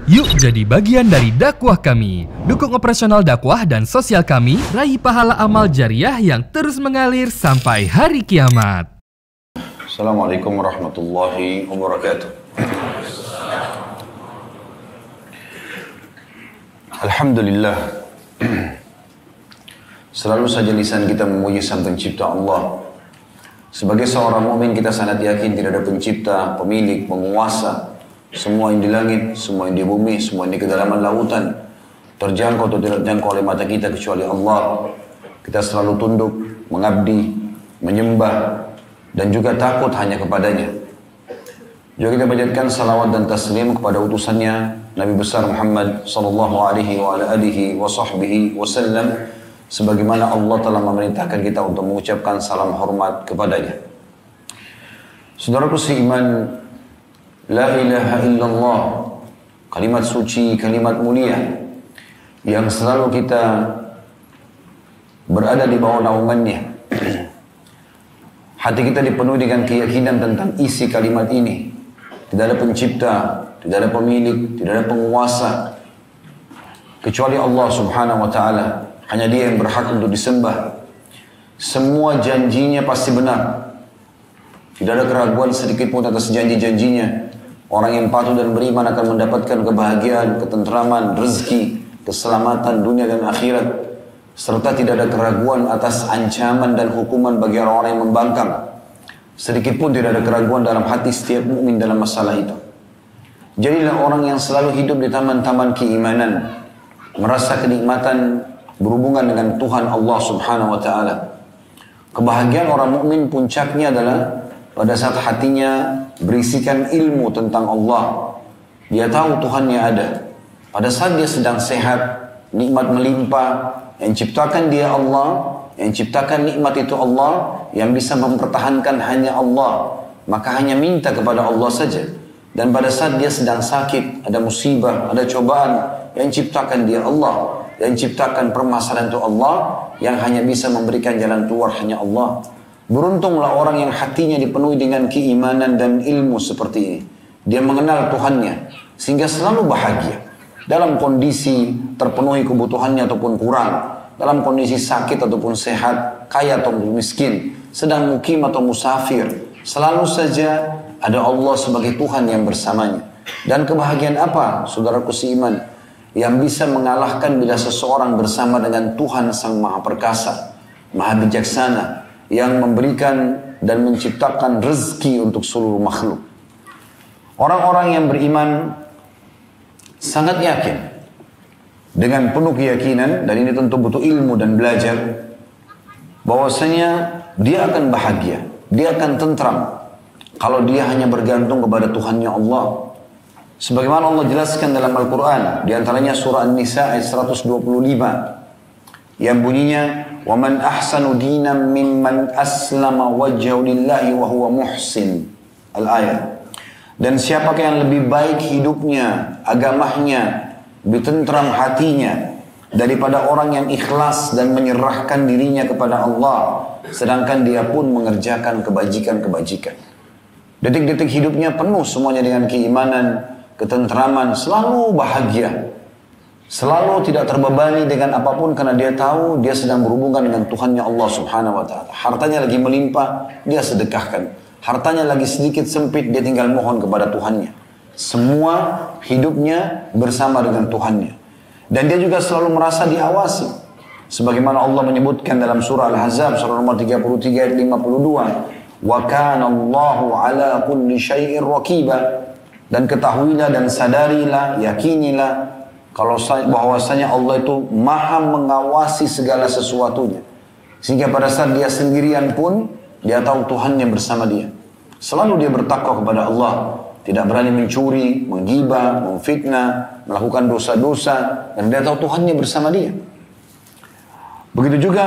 Yuk jadi bagian dari dakwah kami. Dukung operasional dakwah dan sosial kami, raih pahala amal jariah yang terus mengalir sampai hari kiamat. Assalamualaikum warahmatullahi wabarakatuh. Alhamdulillah. Selalu saja lisan kita memuji Sang Pencipta Allah. Sebagai seorang mukmin kita sangat yakin tidak ada pencipta, pemilik, penguasa semua yang di langit, semua yang di bumi, semua yang di kedalaman lautan, terjangkau atau tidak terjangkau oleh mata kita kecuali Allah. Kita selalu tunduk, mengabdi, menyembah, dan juga takut hanya kepadanya. Juga kita panjatkan salawat dan taslim kepada utusannya Nabi besar Muhammad sallallahu alaihi wa ala alihi wa sahbihi wasallam, sebagaimana Allah telah memerintahkan kita untuk mengucapkan salam hormat kepadanya. Saudaraku seiman, la ilaha illallah, kalimat suci, kalimat mulia yang selalu kita berada di bawah naungannya. Hati kita dipenuhi dengan keyakinan tentang isi kalimat ini. Tidak ada pencipta, tidak ada pemilik, tidak ada penguasa kecuali Allah subhanahu wa ta'ala. Hanya dia yang berhak untuk disembah. Semua janjinya pasti benar. Tidak ada keraguan sedikit pun atas janji-janjinya. Orang yang patuh dan beriman akan mendapatkan kebahagiaan, ketentraman, rezeki, keselamatan dunia dan akhirat. Serta tidak ada keraguan atas ancaman dan hukuman bagi orang-orang yang membangkang. Sedikit pun tidak ada keraguan dalam hati setiap mukmin dalam masalah itu. Jadilah orang yang selalu hidup di taman-taman keimanan, merasa kenikmatan berhubungan dengan Tuhan Allah subhanahu wa ta'ala. Kebahagiaan orang mukmin puncaknya adalah pada saat hatinya berisikan ilmu tentang Allah. Dia tahu Tuhannya ada. Pada saat dia sedang sehat, nikmat melimpah, yang ciptakan dia Allah, yang ciptakan nikmat itu Allah, yang bisa mempertahankan hanya Allah. Maka hanya minta kepada Allah saja. Dan pada saat dia sedang sakit, ada musibah, ada cobaan, yang ciptakan dia Allah, yang ciptakan permasalahan itu Allah, yang hanya bisa memberikan jalan keluar hanya Allah. Beruntunglah orang yang hatinya dipenuhi dengan keimanan dan ilmu seperti ini. Dia mengenal Tuhannya sehingga selalu bahagia. Dalam kondisi terpenuhi kebutuhannya ataupun kurang, dalam kondisi sakit ataupun sehat, kaya atau miskin, sedang mukim atau musafir, selalu saja ada Allah sebagai Tuhan yang bersamanya. Dan kebahagiaan apa, saudaraku seiman, yang bisa mengalahkan bila seseorang bersama dengan Tuhan Sang Maha Perkasa, Maha Bijaksana, yang memberikan dan menciptakan rezeki untuk seluruh makhluk. Orang-orang yang beriman sangat yakin dengan penuh keyakinan, dan ini tentu butuh ilmu dan belajar, bahwasanya dia akan bahagia, dia akan tentram kalau dia hanya bergantung kepada Tuhannya Allah. Sebagaimana Allah jelaskan dalam Al-Quran, di antaranya surah An-Nisa ayat 125 yang bunyinya, وَمَنْ أَحْسَنُ دِينًا مِمَّنْ أَسْلَمَ وَجْهَهُ لِلَّهِ وَهُوَ مُحْسِنٌ. Al-ayat. Dan siapakah yang lebih baik hidupnya, agamanya, lebih tentram hatinya daripada orang yang ikhlas dan menyerahkan dirinya kepada Allah, sedangkan dia pun mengerjakan kebajikan-kebajikan. Detik-detik hidupnya penuh semuanya dengan keimanan, ketentraman, selalu bahagia. Selalu tidak terbebani dengan apapun karena dia tahu dia sedang berhubungan dengan Tuhannya Allah subhanahu wa ta'ala. Hartanya lagi melimpah, dia sedekahkan. Hartanya lagi sedikit sempit, dia tinggal mohon kepada Tuhannya. Semua hidupnya bersama dengan Tuhannya. Dan dia juga selalu merasa diawasi. Sebagaimana Allah menyebutkan dalam surah Al-Ahzab, surah nomor 33 ayat 52. Wa kana Allahu ala kulli syai'in raqiba. Dan ketahuilah dan sadarilah, yakinilah, kalau bahwasanya Allah itu maha mengawasi segala sesuatunya. Sehingga pada saat dia sendirian pun, dia tahu Tuhannya bersama dia. Selalu dia bertakwa kepada Allah. Tidak berani mencuri, menggibah, memfitnah, melakukan dosa-dosa. Dan dia tahu Tuhannya bersama dia. Begitu juga,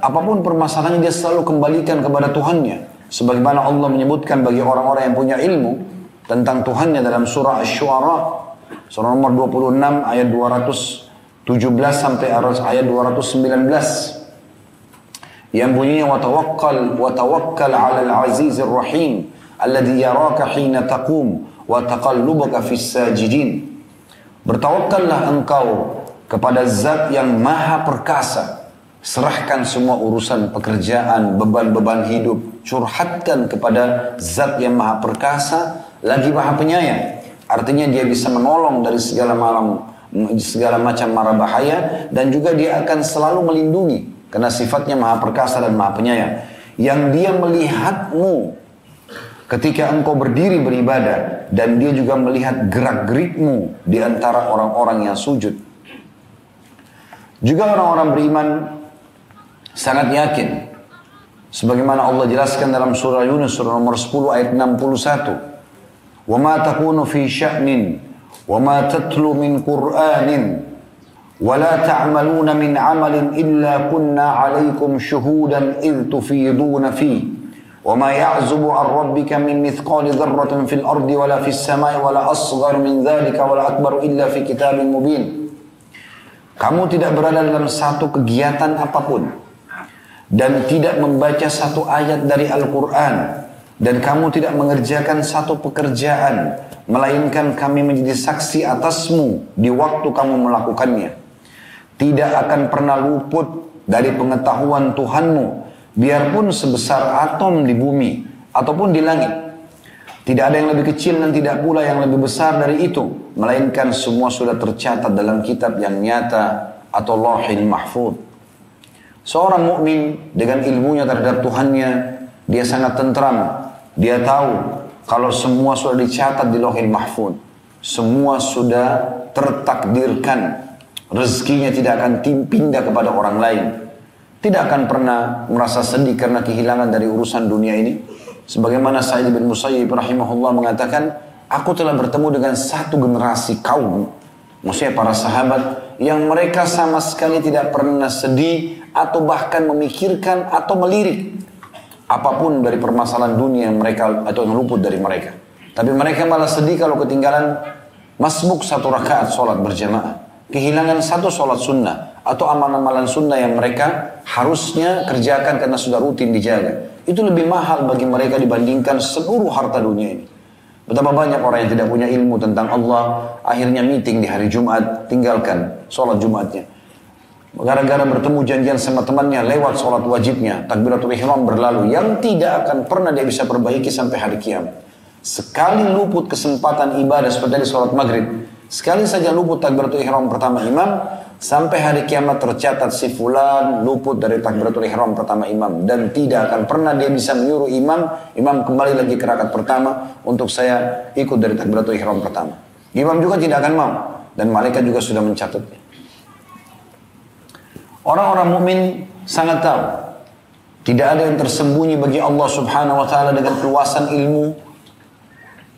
apapun permasalahannya dia selalu kembalikan kepada Tuhannya. Sebagaimana Allah menyebutkan bagi orang-orang yang punya ilmu tentang Tuhannya dalam surah Asy-Syu'ara. Surah nomor 26 ayat 217 sampai ayat 219 yang bunyinya wa tawakkal 'alal 'azizir rahim alladzi yaraka hina taqum wa taqallubaka fis sajidin. Bertawakallah engkau kepada zat yang maha perkasa. Serahkan semua urusan pekerjaan, beban-beban hidup. Curhatkan kepada zat yang maha perkasa, lagi maha penyayang. Artinya dia bisa menolong dari segala macam mara bahaya. Dan juga dia akan selalu melindungi. Karena sifatnya maha perkasa dan maha penyayang. Yang dia melihatmu ketika engkau berdiri beribadah. Dan dia juga melihat gerak-gerikmu di antara orang-orang yang sujud. Juga orang-orang beriman sangat yakin. Sebagaimana Allah jelaskan dalam surah Yunus, surah nomor 10 ayat 61. وَمَا تَكُونُ فِي شَأْنٍ وَمَا تَتْلُو مِنْ قُرْآنٍ وَلَا تَعْمَلُونَ مِنْ عَمَلٍ إِلَّا كُنَّا عَلَيْكُمْ شُهُودًا إِذْ تُفِيضُونَ فِيهِ وَمَا يَعْزُبُ عَنْ رَبِّكَ مِنْ مِثْقَالِ ذَرَّةٍ فِي الْأَرْضِ وَلَا فِي السَّمَاءِ وَلَا أَصْغَرُ مِنْ ذَلِكَ وَلَا أَكْبَرُ إِلَّا فِي كِتَابٍ مُبِينٍ. Kamu tidak berada dalam satu kegiatan apapun dan tidak membaca satu ayat dari Al-Quran, dan kamu tidak mengerjakan satu pekerjaan melainkan kami menjadi saksi atasmu di waktu kamu melakukannya. Tidak akan pernah luput dari pengetahuan Tuhanmu, biarpun sebesar atom di bumi ataupun di langit. Tidak ada yang lebih kecil dan tidak pula yang lebih besar dari itu, melainkan semua sudah tercatat dalam kitab yang nyata atau Lauhil Mahfuz. Seorang mukmin dengan ilmunya terhadap Tuhannya, dia sangat tentram. Dia tahu kalau semua sudah dicatat di Lauhil Mahfuz. Semua sudah tertakdirkan. Rezekinya tidak akan pindah kepada orang lain. Tidak akan pernah merasa sedih karena kehilangan dari urusan dunia ini. Sebagaimana Sa'id bin Musayyib rahimahullah mengatakan, aku telah bertemu dengan satu generasi kaum, maksudnya para sahabat, yang mereka sama sekali tidak pernah sedih atau bahkan memikirkan atau melirik apapun dari permasalahan dunia yang mereka atau yang luput dari mereka. Tapi mereka malah sedih kalau ketinggalan masbuk satu rakaat sholat berjamaah, kehilangan satu sholat sunnah atau amalan-amalan sunnah yang mereka harusnya kerjakan karena sudah rutin dijaga. Itu lebih mahal bagi mereka dibandingkan seluruh harta dunia ini. Betapa banyak orang yang tidak punya ilmu tentang Allah, akhirnya meeting di hari Jumat, tinggalkan sholat Jumatnya. Gara-gara bertemu janjian sama temannya lewat sholat wajibnya, takbiratul ihram berlalu, yang tidak akan pernah dia bisa perbaiki sampai hari kiamat. Sekali luput kesempatan ibadah seperti di sholat maghrib, sekali saja luput takbiratul ihram pertama imam, sampai hari kiamat tercatat si fulan luput dari takbiratul ihram pertama imam. Dan tidak akan pernah dia bisa menyuruh imam kembali lagi ke rakaat pertama untuk saya ikut dari takbiratul ihram pertama. Imam juga tidak akan mau. Dan malaikat juga sudah mencatatnya. Orang-orang mukmin sangat tahu tidak ada yang tersembunyi bagi Allah subhanahu wa ta'ala dengan keluasan ilmu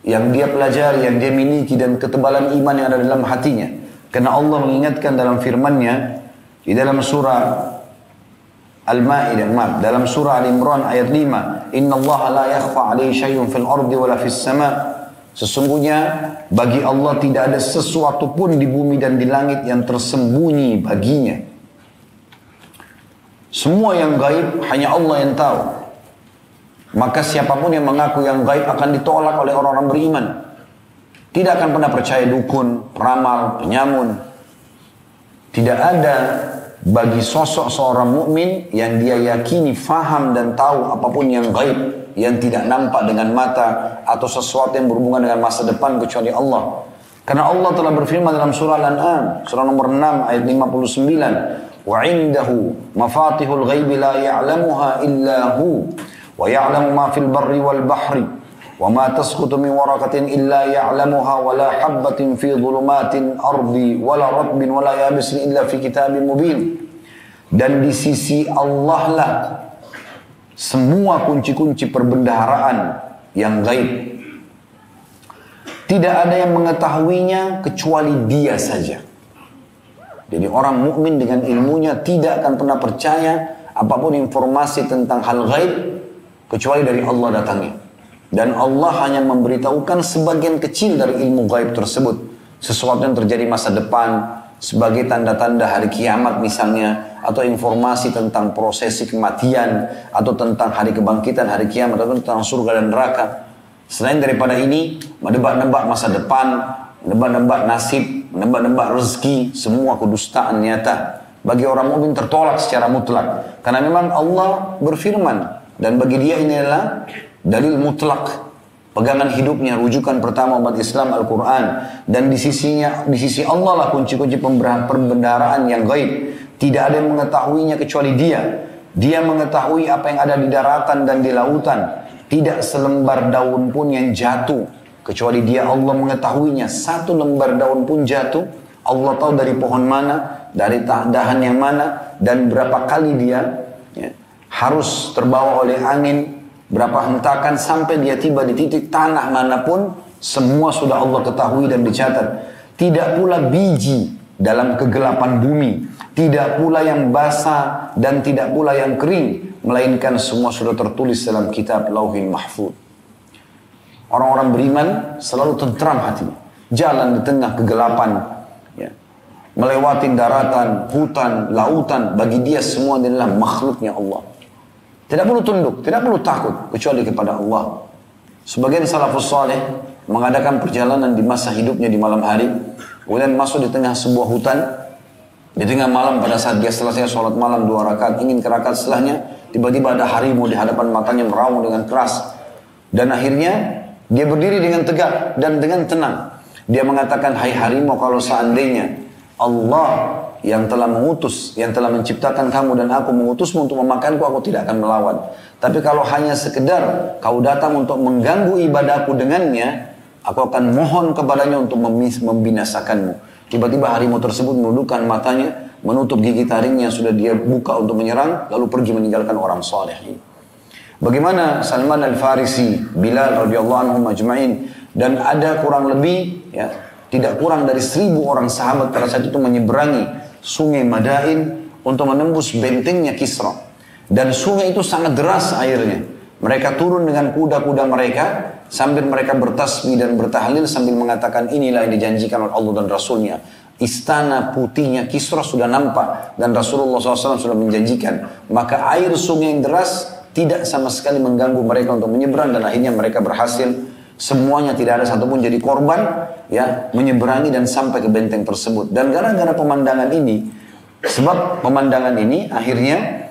yang dia pelajari, yang dia miliki, dan ketebalan iman yang ada dalam hatinya. Karena Allah mengingatkan dalam firman-Nya di dalam surah Al-Ma'idah, dalam surah Al-Imran ayat 5, "Innallaha la yakhfa 'alaihi syai'un fil ardi wala fis sama'." Sesungguhnya bagi Allah tidak ada sesuatu pun di bumi dan di langit yang tersembunyi baginya. Semua yang gaib hanya Allah yang tahu. Maka siapapun yang mengaku yang gaib akan ditolak oleh orang-orang beriman. Tidak akan pernah percaya dukun, peramal, penyamun. Tidak ada bagi sosok seorang mukmin yang dia yakini, faham dan tahu apapun yang gaib, yang tidak nampak dengan mata atau sesuatu yang berhubungan dengan masa depan kecuali Allah. Karena Allah telah berfirman dalam surah Al-An'am, surah nomor 6 ayat 59. وعنده مفاتيح الغيب لا يعلمها إلا هو ويعلم ما في البر والبحر وما تسقط من ورقة إلا يعلمها ولا حبة في ظلمات الأرض ولا رطب ولا يابس إلا في كتاب مبين. Dan di sisi Allah lah semua kunci-kunci perbendaharaan yang gaib. Tidak ada yang mengetahuinya kecuali Dia saja. Jadi orang mukmin dengan ilmunya tidak akan pernah percaya apapun informasi tentang hal gaib kecuali dari Allah datangnya. Dan Allah hanya memberitahukan sebagian kecil dari ilmu gaib tersebut. Sesuatu yang terjadi masa depan, sebagai tanda-tanda hari kiamat misalnya, atau informasi tentang prosesi kematian, atau tentang hari kebangkitan, hari kiamat, atau tentang surga dan neraka. Selain daripada ini, menebak-nebak masa depan, menebak-nebak nasib, menebak-nebak rezeki, semua kedustaan nyata. Bagi orang mukmin tertolak secara mutlak. Karena memang Allah berfirman, dan bagi dia ini adalah dalil mutlak. Pegangan hidupnya, rujukan pertama umat Islam Al-Quran. Dan di sisi Allah lah kunci-kunci pembendaraan yang gaib. Tidak ada yang mengetahuinya kecuali dia. Dia mengetahui apa yang ada di daratan dan di lautan. Tidak selembar daun pun yang jatuh. Kecuali dia, Allah mengetahuinya. Satu lembar daun pun jatuh. Allah tahu dari pohon mana, dari dahan yang mana, dan berapa kali dia harus terbawa oleh angin. Berapa hentakan sampai dia tiba di titik tanah manapun, semua sudah Allah ketahui dan dicatat. Tidak pula biji dalam kegelapan bumi, tidak pula yang basah dan tidak pula yang kering, melainkan semua sudah tertulis dalam kitab Lauhil Mahfuz. Orang-orang beriman selalu tentram hatinya, jalan di tengah kegelapan, ya, melewati daratan, hutan, lautan, bagi dia semua adalah makhluknya Allah. Tidak perlu tunduk, tidak perlu takut kecuali kepada Allah. Sebagian salafus saleh mengadakan perjalanan di masa hidupnya di malam hari, kemudian masuk di tengah sebuah hutan. Di tengah malam pada saat dia selesai sholat malam 2 rakaat, ingin ke rakaat setelahnya, tiba-tiba ada harimau di hadapan matanya meraung dengan keras. Dan akhirnya dia berdiri dengan tegak dan dengan tenang. Dia mengatakan, hai harimau, kalau seandainya Allah yang telah mengutus, yang telah menciptakan kamu dan aku mengutusmu untuk memakanku, aku tidak akan melawan. Tapi kalau hanya sekedar kau datang untuk mengganggu ibadahku dengannya, aku akan mohon kepadanya untuk membinasakanmu. Tiba-tiba harimau tersebut menundukkan matanya, menutup gigi taringnya yang sudah dia buka untuk menyerang, lalu pergi meninggalkan orang saleh. Bagaimana Salman Al-Farisi, Bilal radhiyallahu anhum ajma'in, dan ada kurang lebih, ya, tidak kurang dari 1000 orang sahabat pada saat itu menyeberangi sungai Madain untuk menembus bentengnya Kisra. Dan sungai itu sangat deras airnya. Mereka turun dengan kuda-kuda mereka sambil mereka bertasbih dan bertahlil sambil mengatakan, inilah yang dijanjikan oleh Allah dan Rasulnya. Istana putihnya Kisra sudah nampak dan Rasulullah SAW sudah menjanjikan. Maka air sungai yang deras tidak sama sekali mengganggu mereka untuk menyeberang, dan akhirnya mereka berhasil. Semuanya tidak ada satupun jadi korban, ya, menyeberangi dan sampai ke benteng tersebut. Dan gara-gara pemandangan ini, sebab pemandangan ini, akhirnya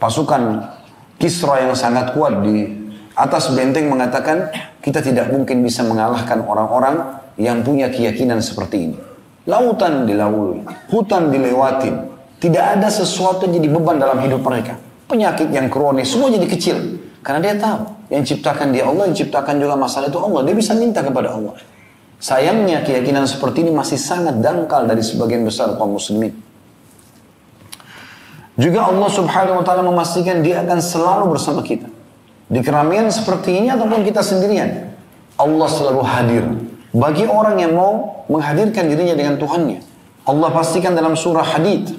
pasukan Kisra yang sangat kuat di atas benteng mengatakan, kita tidak mungkin bisa mengalahkan orang-orang yang punya keyakinan seperti ini. Lautan dilalui, hutan dilewatin, tidak ada sesuatu yang jadi beban dalam hidup mereka. Penyakit yang kronis semua jadi kecil, karena dia tahu yang ciptakan dia Allah, yang ciptakan juga masalah itu Allah. Dia bisa minta kepada Allah. Sayangnya keyakinan seperti ini masih sangat dangkal dari sebagian besar kaum muslimin. Juga Allah subhanahu wa ta'ala memastikan dia akan selalu bersama kita. Di keramaian seperti ini ataupun kita sendirian, Allah selalu hadir. Bagi orang yang mau menghadirkan dirinya dengan Tuhannya. Allah pastikan dalam surah Hadid,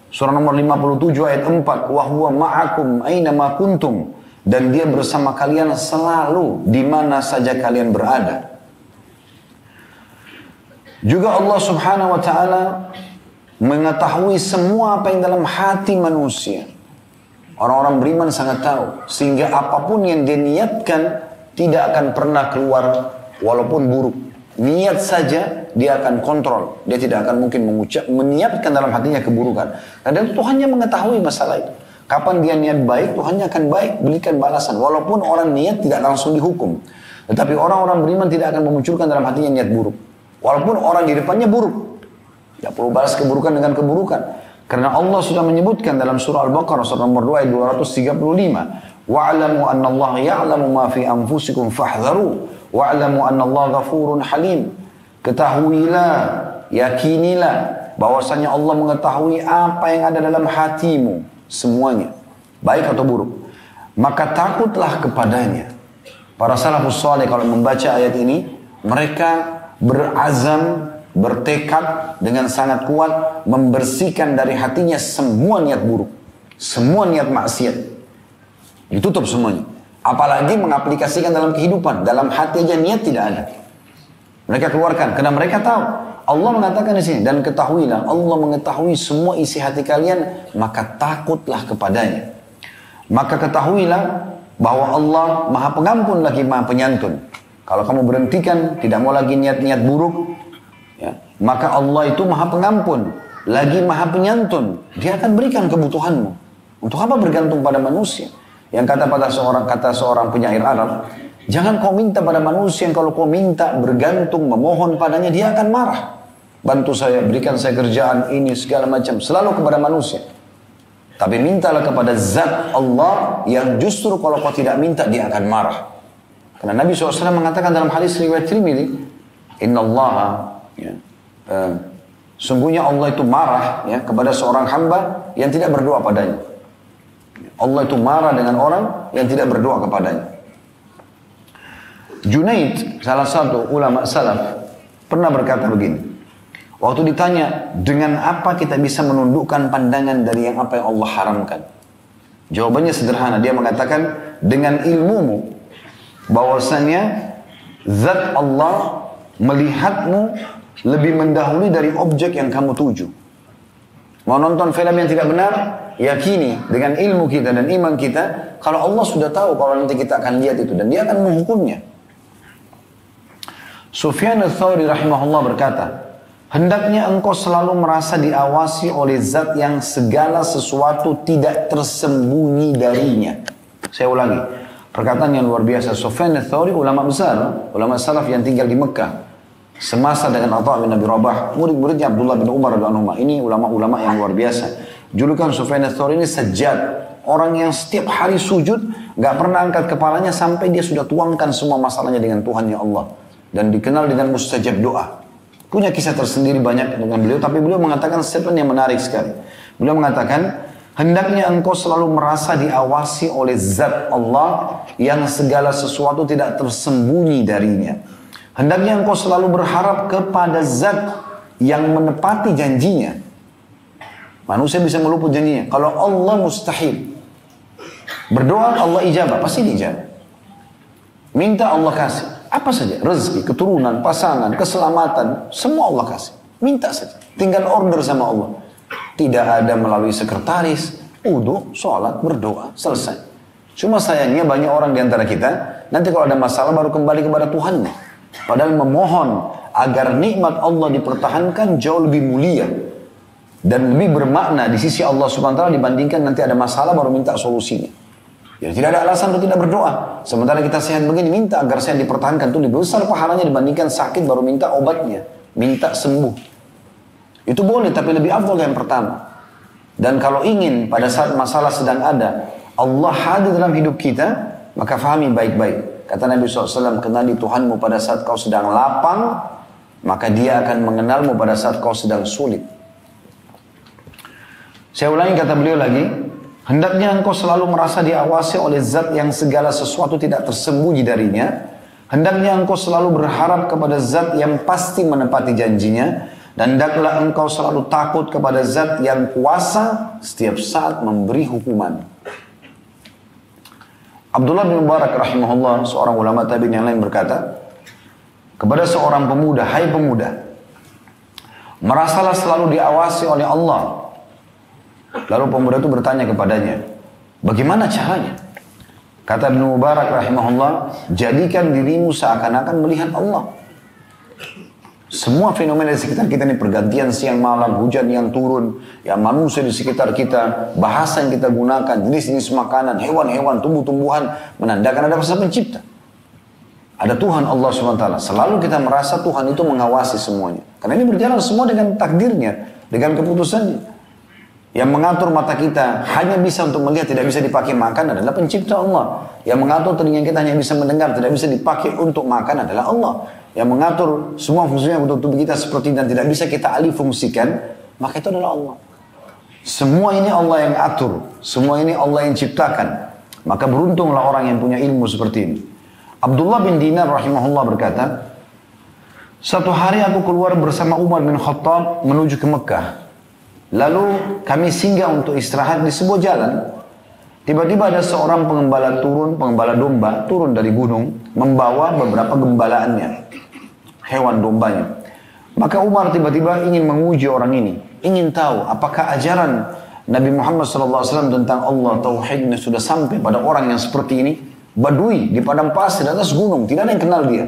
surah nomor 57 ayat 4, wa huwa ma'akum aina ma kuntum, dan dia bersama kalian selalu di mana saja kalian berada. Juga Allah subhanahu wa ta'ala mengetahui semua apa yang dalam hati manusia. Orang-orang beriman sangat tahu, sehingga apapun yang dia niatkan tidak akan pernah keluar walaupun buruk. Niat saja dia akan kontrol. Dia tidak akan mungkin meniatkan dalam hatinya keburukan. Dan Tuhannya mengetahui masalah itu. Kapan dia niat baik, Tuhannya akan baik, berikan balasan. Walaupun orang niat tidak langsung dihukum. Tetapi orang-orang beriman tidak akan memunculkan dalam hatinya niat buruk. Walaupun orang di depannya buruk. Tidak perlu balas keburukan dengan keburukan. Karena Allah sudah menyebutkan dalam surah Al-Baqarah, surah nomor 2 ayat 235. Wa'alamu anna Allah ya'lamu ma fi anfusikum fahdharu. Wa'alamu anna Allah ghafurun halim. Ketahuilah, yakinilah, bahwasanya Allah mengetahui apa yang ada dalam hatimu. Semuanya, baik atau buruk. Maka takutlah kepadanya. Para salafus saleh kalau membaca ayat ini, mereka berazam, bertekad dengan sangat kuat membersihkan dari hatinya semua niat buruk, semua niat maksiat. Ditutup semuanya. Apalagi mengaplikasikan dalam kehidupan, dalam hati aja niat tidak ada. Mereka keluarkan karena mereka tahu. Allah mengatakan di sini, dan ketahuilah, Allah mengetahui semua isi hati kalian, maka takutlah kepadanya. Maka ketahuilah bahwa Allah Maha Pengampun lagi Maha Penyantun. Kalau kamu berhentikan, tidak mau lagi niat-niat buruk, ya, maka Allah itu maha pengampun, lagi maha penyantun. Dia akan berikan kebutuhanmu. Untuk apa bergantung pada manusia? Yang kata seorang penyair Arab, jangan kau minta pada manusia yang kalau kau minta bergantung, memohon padanya, dia akan marah. Bantu saya, berikan saya kerjaan ini, segala macam. Selalu kepada manusia. Tapi mintalah kepada zat Allah yang justru kalau kau tidak minta, dia akan marah. Karena Nabi SAW mengatakan dalam hadis riwayat Tirmidzi, Inna Allah, ya, sungguhnya Allah itu marah ya, kepada seorang hamba yang tidak berdoa padanya. Allah itu marah dengan orang yang tidak berdoa kepadanya. Junaid, salah satu ulama salaf, pernah berkata begini. Waktu ditanya, dengan apa kita bisa menundukkan pandangan dari yang apa yang Allah haramkan? Jawabannya sederhana, dia mengatakan, dengan ilmumu, bahwasanya zat Allah melihatmu lebih mendahului dari objek yang kamu tuju. Mau nonton film yang tidak benar? Yakini dengan ilmu kita dan iman kita, kalau Allah sudah tahu kalau nanti kita akan lihat itu dan dia akan menghukumnya. Sufyan ats-Tsauri rahimahullah berkata, hendaknya engkau selalu merasa diawasi oleh zat yang segala sesuatu tidak tersembunyi darinya. Saya ulangi, perkataan yang luar biasa. Sufyan ats-Tsauri ulama besar, ulama salaf yang tinggal di Mekah. Semasa dengan Atha bin Abi Rabah, murid-muridnya Abdullah bin Umar radhiyallahu anhu. Ini ulama-ulama yang luar biasa. Julukan Sufyan ats-Tsauri ini Sajjad. Orang yang setiap hari sujud, gak pernah angkat kepalanya sampai dia sudah tuangkan semua masalahnya dengan Tuhannya Allah. Dan dikenal dengan mustajab doa. Punya kisah tersendiri banyak dengan beliau, tapi beliau mengatakan statement yang menarik sekali. Beliau mengatakan, hendaknya engkau selalu merasa diawasi oleh zat Allah yang segala sesuatu tidak tersembunyi darinya. Hendaknya engkau selalu berharap kepada zat yang menepati janjinya. Manusia bisa meluput janjinya. Kalau Allah mustahil. Berdoa Allah ijabah, pasti diijabah. Minta Allah kasih. Apa saja, rezeki, keturunan, pasangan, keselamatan, semua Allah kasih. Minta saja, tinggal order sama Allah. Tidak ada melalui sekretaris, wudu, sholat, berdoa, selesai. Cuma sayangnya banyak orang di antara kita, nanti kalau ada masalah baru kembali kepada Tuhannya. Padahal memohon agar nikmat Allah dipertahankan jauh lebih mulia. Dan lebih bermakna di sisi Allah subhanahu wa ta'ala dibandingkan nanti ada masalah baru minta solusinya. Ya, tidak ada alasan untuk tidak berdoa. Sementara kita sehat begini, minta agar sehat dipertahankan. Itu lebih besar pahalanya dibandingkan sakit baru minta obatnya. Minta sembuh. Itu boleh, tapi lebih afdal yang pertama. Dan kalau ingin pada saat masalah sedang ada, Allah hadir dalam hidup kita, maka fahami baik-baik. Kata Nabi SAW, kenali Tuhanmu pada saat kau sedang lapang, maka dia akan mengenalmu pada saat kau sedang sulit. Saya ulangi kata beliau lagi, hendaknya engkau selalu merasa diawasi oleh zat yang segala sesuatu tidak tersembunyi darinya. Hendaknya engkau selalu berharap kepada zat yang pasti menepati janjinya. Dan hendaklah engkau selalu takut kepada zat yang kuasa setiap saat memberi hukuman. Abdullah bin Mubarak rahimahullah, seorang ulama tabi'in yang lain berkata, kepada seorang pemuda, hai pemuda, merasalah selalu diawasi oleh Allah. Lalu pemuda itu bertanya kepadanya, bagaimana caranya? Kata Ibnu Mubarak rahimahullah, jadikan dirimu seakan-akan melihat Allah. Semua fenomena di sekitar kita ini, pergantian siang malam, hujan yang turun, ya manusia di sekitar kita, bahasa yang kita gunakan, jenis-jenis makanan, hewan-hewan, tumbuh-tumbuhan, menandakan ada kuasa pencipta. Ada Tuhan Allah SWT. Selalu kita merasa Tuhan itu mengawasi semuanya. Karena ini berjalan semua dengan takdirnya, dengan keputusannya. Yang mengatur mata kita hanya bisa untuk melihat, tidak bisa dipakai makan adalah pencipta Allah. Yang mengatur telinga kita hanya bisa mendengar, tidak bisa dipakai untuk makan adalah Allah. Yang mengatur semua fungsinya untuk tubuh kita seperti dan tidak bisa kita alih fungsikan, maka itu adalah Allah. Semua ini Allah yang atur, semua ini Allah yang ciptakan. Maka beruntunglah orang yang punya ilmu seperti ini. Abdullah bin Dinar rahimahullah berkata, satu hari aku keluar bersama Umar bin Khattab menuju ke Mekah. Lalu kami singgah untuk istirahat di sebuah jalan. Tiba-tiba ada seorang pengembala domba turun dari gunung, membawa beberapa gembalaannya, hewan dombanya. Maka Umar tiba-tiba ingin menguji orang ini, ingin tahu apakah ajaran Nabi Muhammad SAW tentang Allah, tauhidnya sudah sampai pada orang yang seperti ini. badui di padang pasir, di atas gunung, tidak ada yang kenal dia.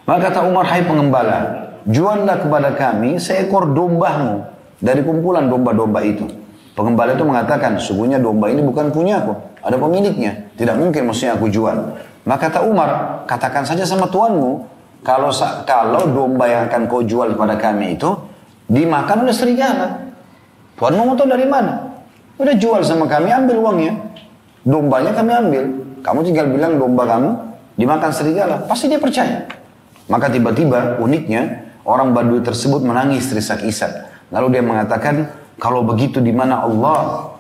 Maka kata Umar, hai pengembala, juallah kepada kami seekor dombamu dari kumpulan domba-domba itu. Pengembala itu mengatakan, sungguhnya domba ini bukan punyaku, ada pemiliknya, tidak mungkin maksudnya aku jual. Maka kata Umar, katakan saja sama tuanmu, kalau domba yang akan kau jual kepada kami itu dimakan oleh serigala, tuanmu mau tahu dari mana? Udah jual sama kami, ambil uangnya, dombanya kami ambil, kamu tinggal bilang domba kamu dimakan serigala, pasti dia percaya. Maka tiba-tiba uniknya orang Badui tersebut menangis terisak-isak. Lalu dia mengatakan, kalau begitu di mana Allah?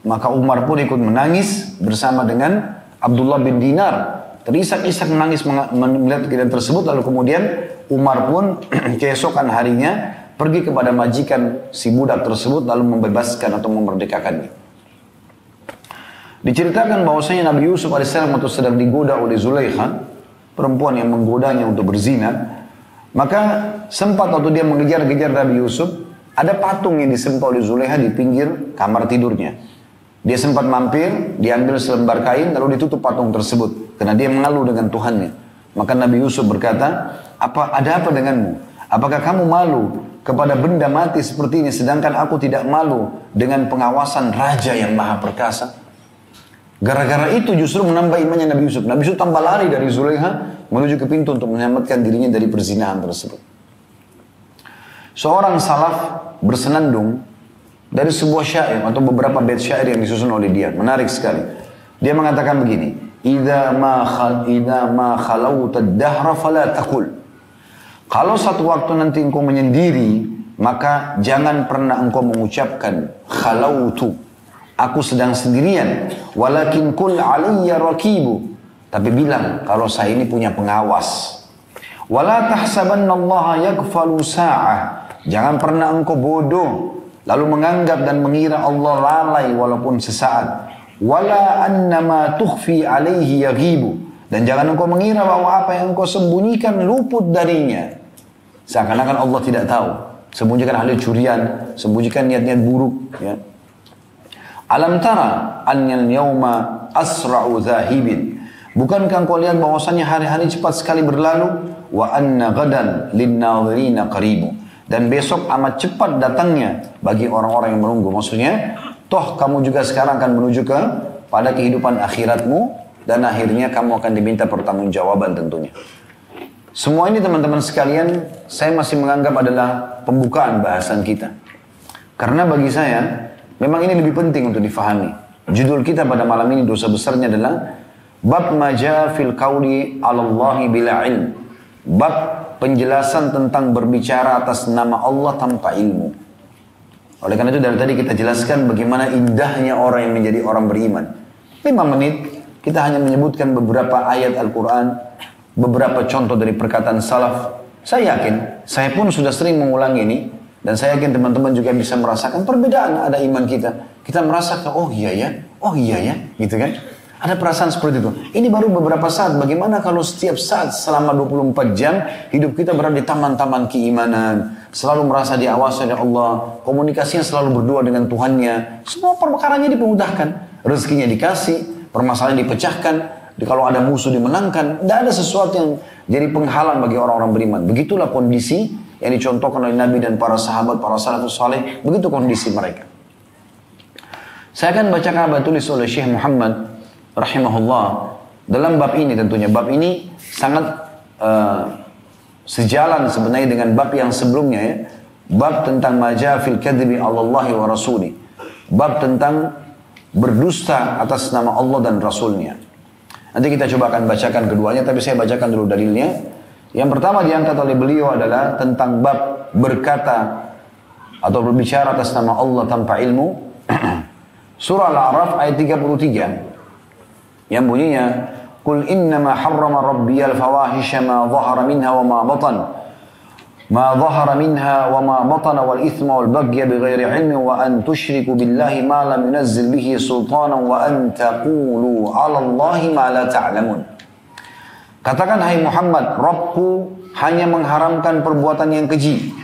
Maka Umar pun ikut menangis bersama dengan Abdullah bin Dinar. Terisak-isak menangis melihat kejadian tersebut. Lalu kemudian Umar pun keesokan harinya pergi kepada majikan si budak tersebut lalu membebaskan atau memerdekakannya. Diceritakan bahwasanya Nabi Yusuf AS waktu sedang digoda oleh Zulaikha, perempuan yang menggodanya untuk berzina, maka sempat waktu dia mengejar-kejar Nabi Yusuf, ada patung yang disembah oleh Zulaikha di pinggir kamar tidurnya. Dia sempat mampir, diambil selembar kain, lalu ditutup patung tersebut, karena dia mengeluh dengan Tuhannya. Maka Nabi Yusuf berkata, ada apa denganmu? Apakah kamu malu kepada benda mati seperti ini, sedangkan aku tidak malu dengan pengawasan raja yang maha perkasa? Gara-gara itu justru menambah imannya Nabi Yusuf. Nabi Yusuf tambah lari dari Zulaikha menuju ke pintu untuk menyelamatkan dirinya dari perzinahan tersebut. Seorang salaf bersenandung dari sebuah syair atau beberapa bait syair yang disusun oleh dia. Menarik sekali. Dia mengatakan begini, "Idza ma khalawta ad-dahra fala taqul." Kalau satu waktu nanti engkau menyendiri, maka jangan pernah engkau mengucapkan khalawtu, aku sedang sendirian, walakin kul aliyya raqibu, tapi bilang kalau saya ini punya pengawas. Wala tahsabannallaha yaghfalu sa'ah, jangan pernah engkau bodoh lalu menganggap dan mengira Allah lalai walaupun sesaat. Wala annama tukhfi alaihi yaghibu, dan jangan engkau mengira bahwa apa yang engkau sembunyikan luput darinya. Seakan-akan Allah tidak tahu. Sembunyikan hal curian, sembunyikan niat-niat buruk, ya. Alam tara annal yawma asra'u zahibin, bukankah engkau lihat bahwasanya hari-hari cepat sekali berlalu? Wa anna gadan linnadhirina qaribu, dan besok amat cepat datangnya bagi orang-orang yang menunggu. Maksudnya, toh kamu juga sekarang akan menuju pada kehidupan akhiratmu, dan akhirnya kamu akan diminta pertanggungjawaban tentunya. Semua ini teman-teman sekalian, saya masih menganggap adalah pembukaan bahasan kita. Karena bagi saya, memang ini lebih penting untuk difahami. Judul kita pada malam ini, dosa besarnya adalah Bab maja fil qawli 'ala Allahi bila ilm. Bab penjelasan tentang berbicara atas nama Allah tanpa ilmu. Oleh karena itu dari tadi kita jelaskan bagaimana indahnya orang yang menjadi orang beriman. 5 menit kita hanya menyebutkan beberapa ayat Al-Quran, beberapa contoh dari perkataan salaf. Saya yakin, saya pun sudah sering mengulangi ini, dan saya yakin teman-teman juga bisa merasakan perbedaan ada iman kita. Kita merasakan, oh iya ya, gitu kan. Ada perasaan seperti itu. Ini baru beberapa saat, bagaimana kalau setiap saat selama 24 jam, hidup kita berada di taman-taman keimanan, selalu merasa diawasi oleh Allah, komunikasinya selalu berdua dengan Tuhannya, semua perkaranya dimudahkan, rezekinya dikasih, permasalahan dipecahkan, kalau ada musuh dimenangkan, tidak ada sesuatu yang jadi penghalang bagi orang-orang beriman. Begitulah kondisi yang dicontohkan oleh Nabi dan para sahabat, para salafus saleh, begitu kondisi mereka. Saya akan bacakan apa tulis oleh Syekh Muhammad rahimahullah dalam bab ini tentunya. Bab ini sangat sejalan sebenarnya dengan bab yang sebelumnya, ya. Bab tentang maja fil kadhibi 'ala Allahi wa rasuli. Bab tentang berdusta atas nama Allah dan Rasulnya. Nanti kita coba akan bacakan keduanya, tapi saya bacakan dulu dalilnya. Yang pertama diangkat oleh beliau adalah tentang bab berkata atau berbicara atas nama Allah tanpa ilmu. Surah Al-A'raf ayat 33 yang bunyinya, Qul innama harrama rabbiyal fawahisha ma dhahara minha wa ma batan wal ithma wal baghya bighairi ilmin wa an tusyriku billahi ma lam yunazzil bihi sultanan wa an taqulu 'ala Allahi ma la ta'lamun. Katakan hai Muhammad, Rabbku hanya mengharamkan perbuatan yang keji,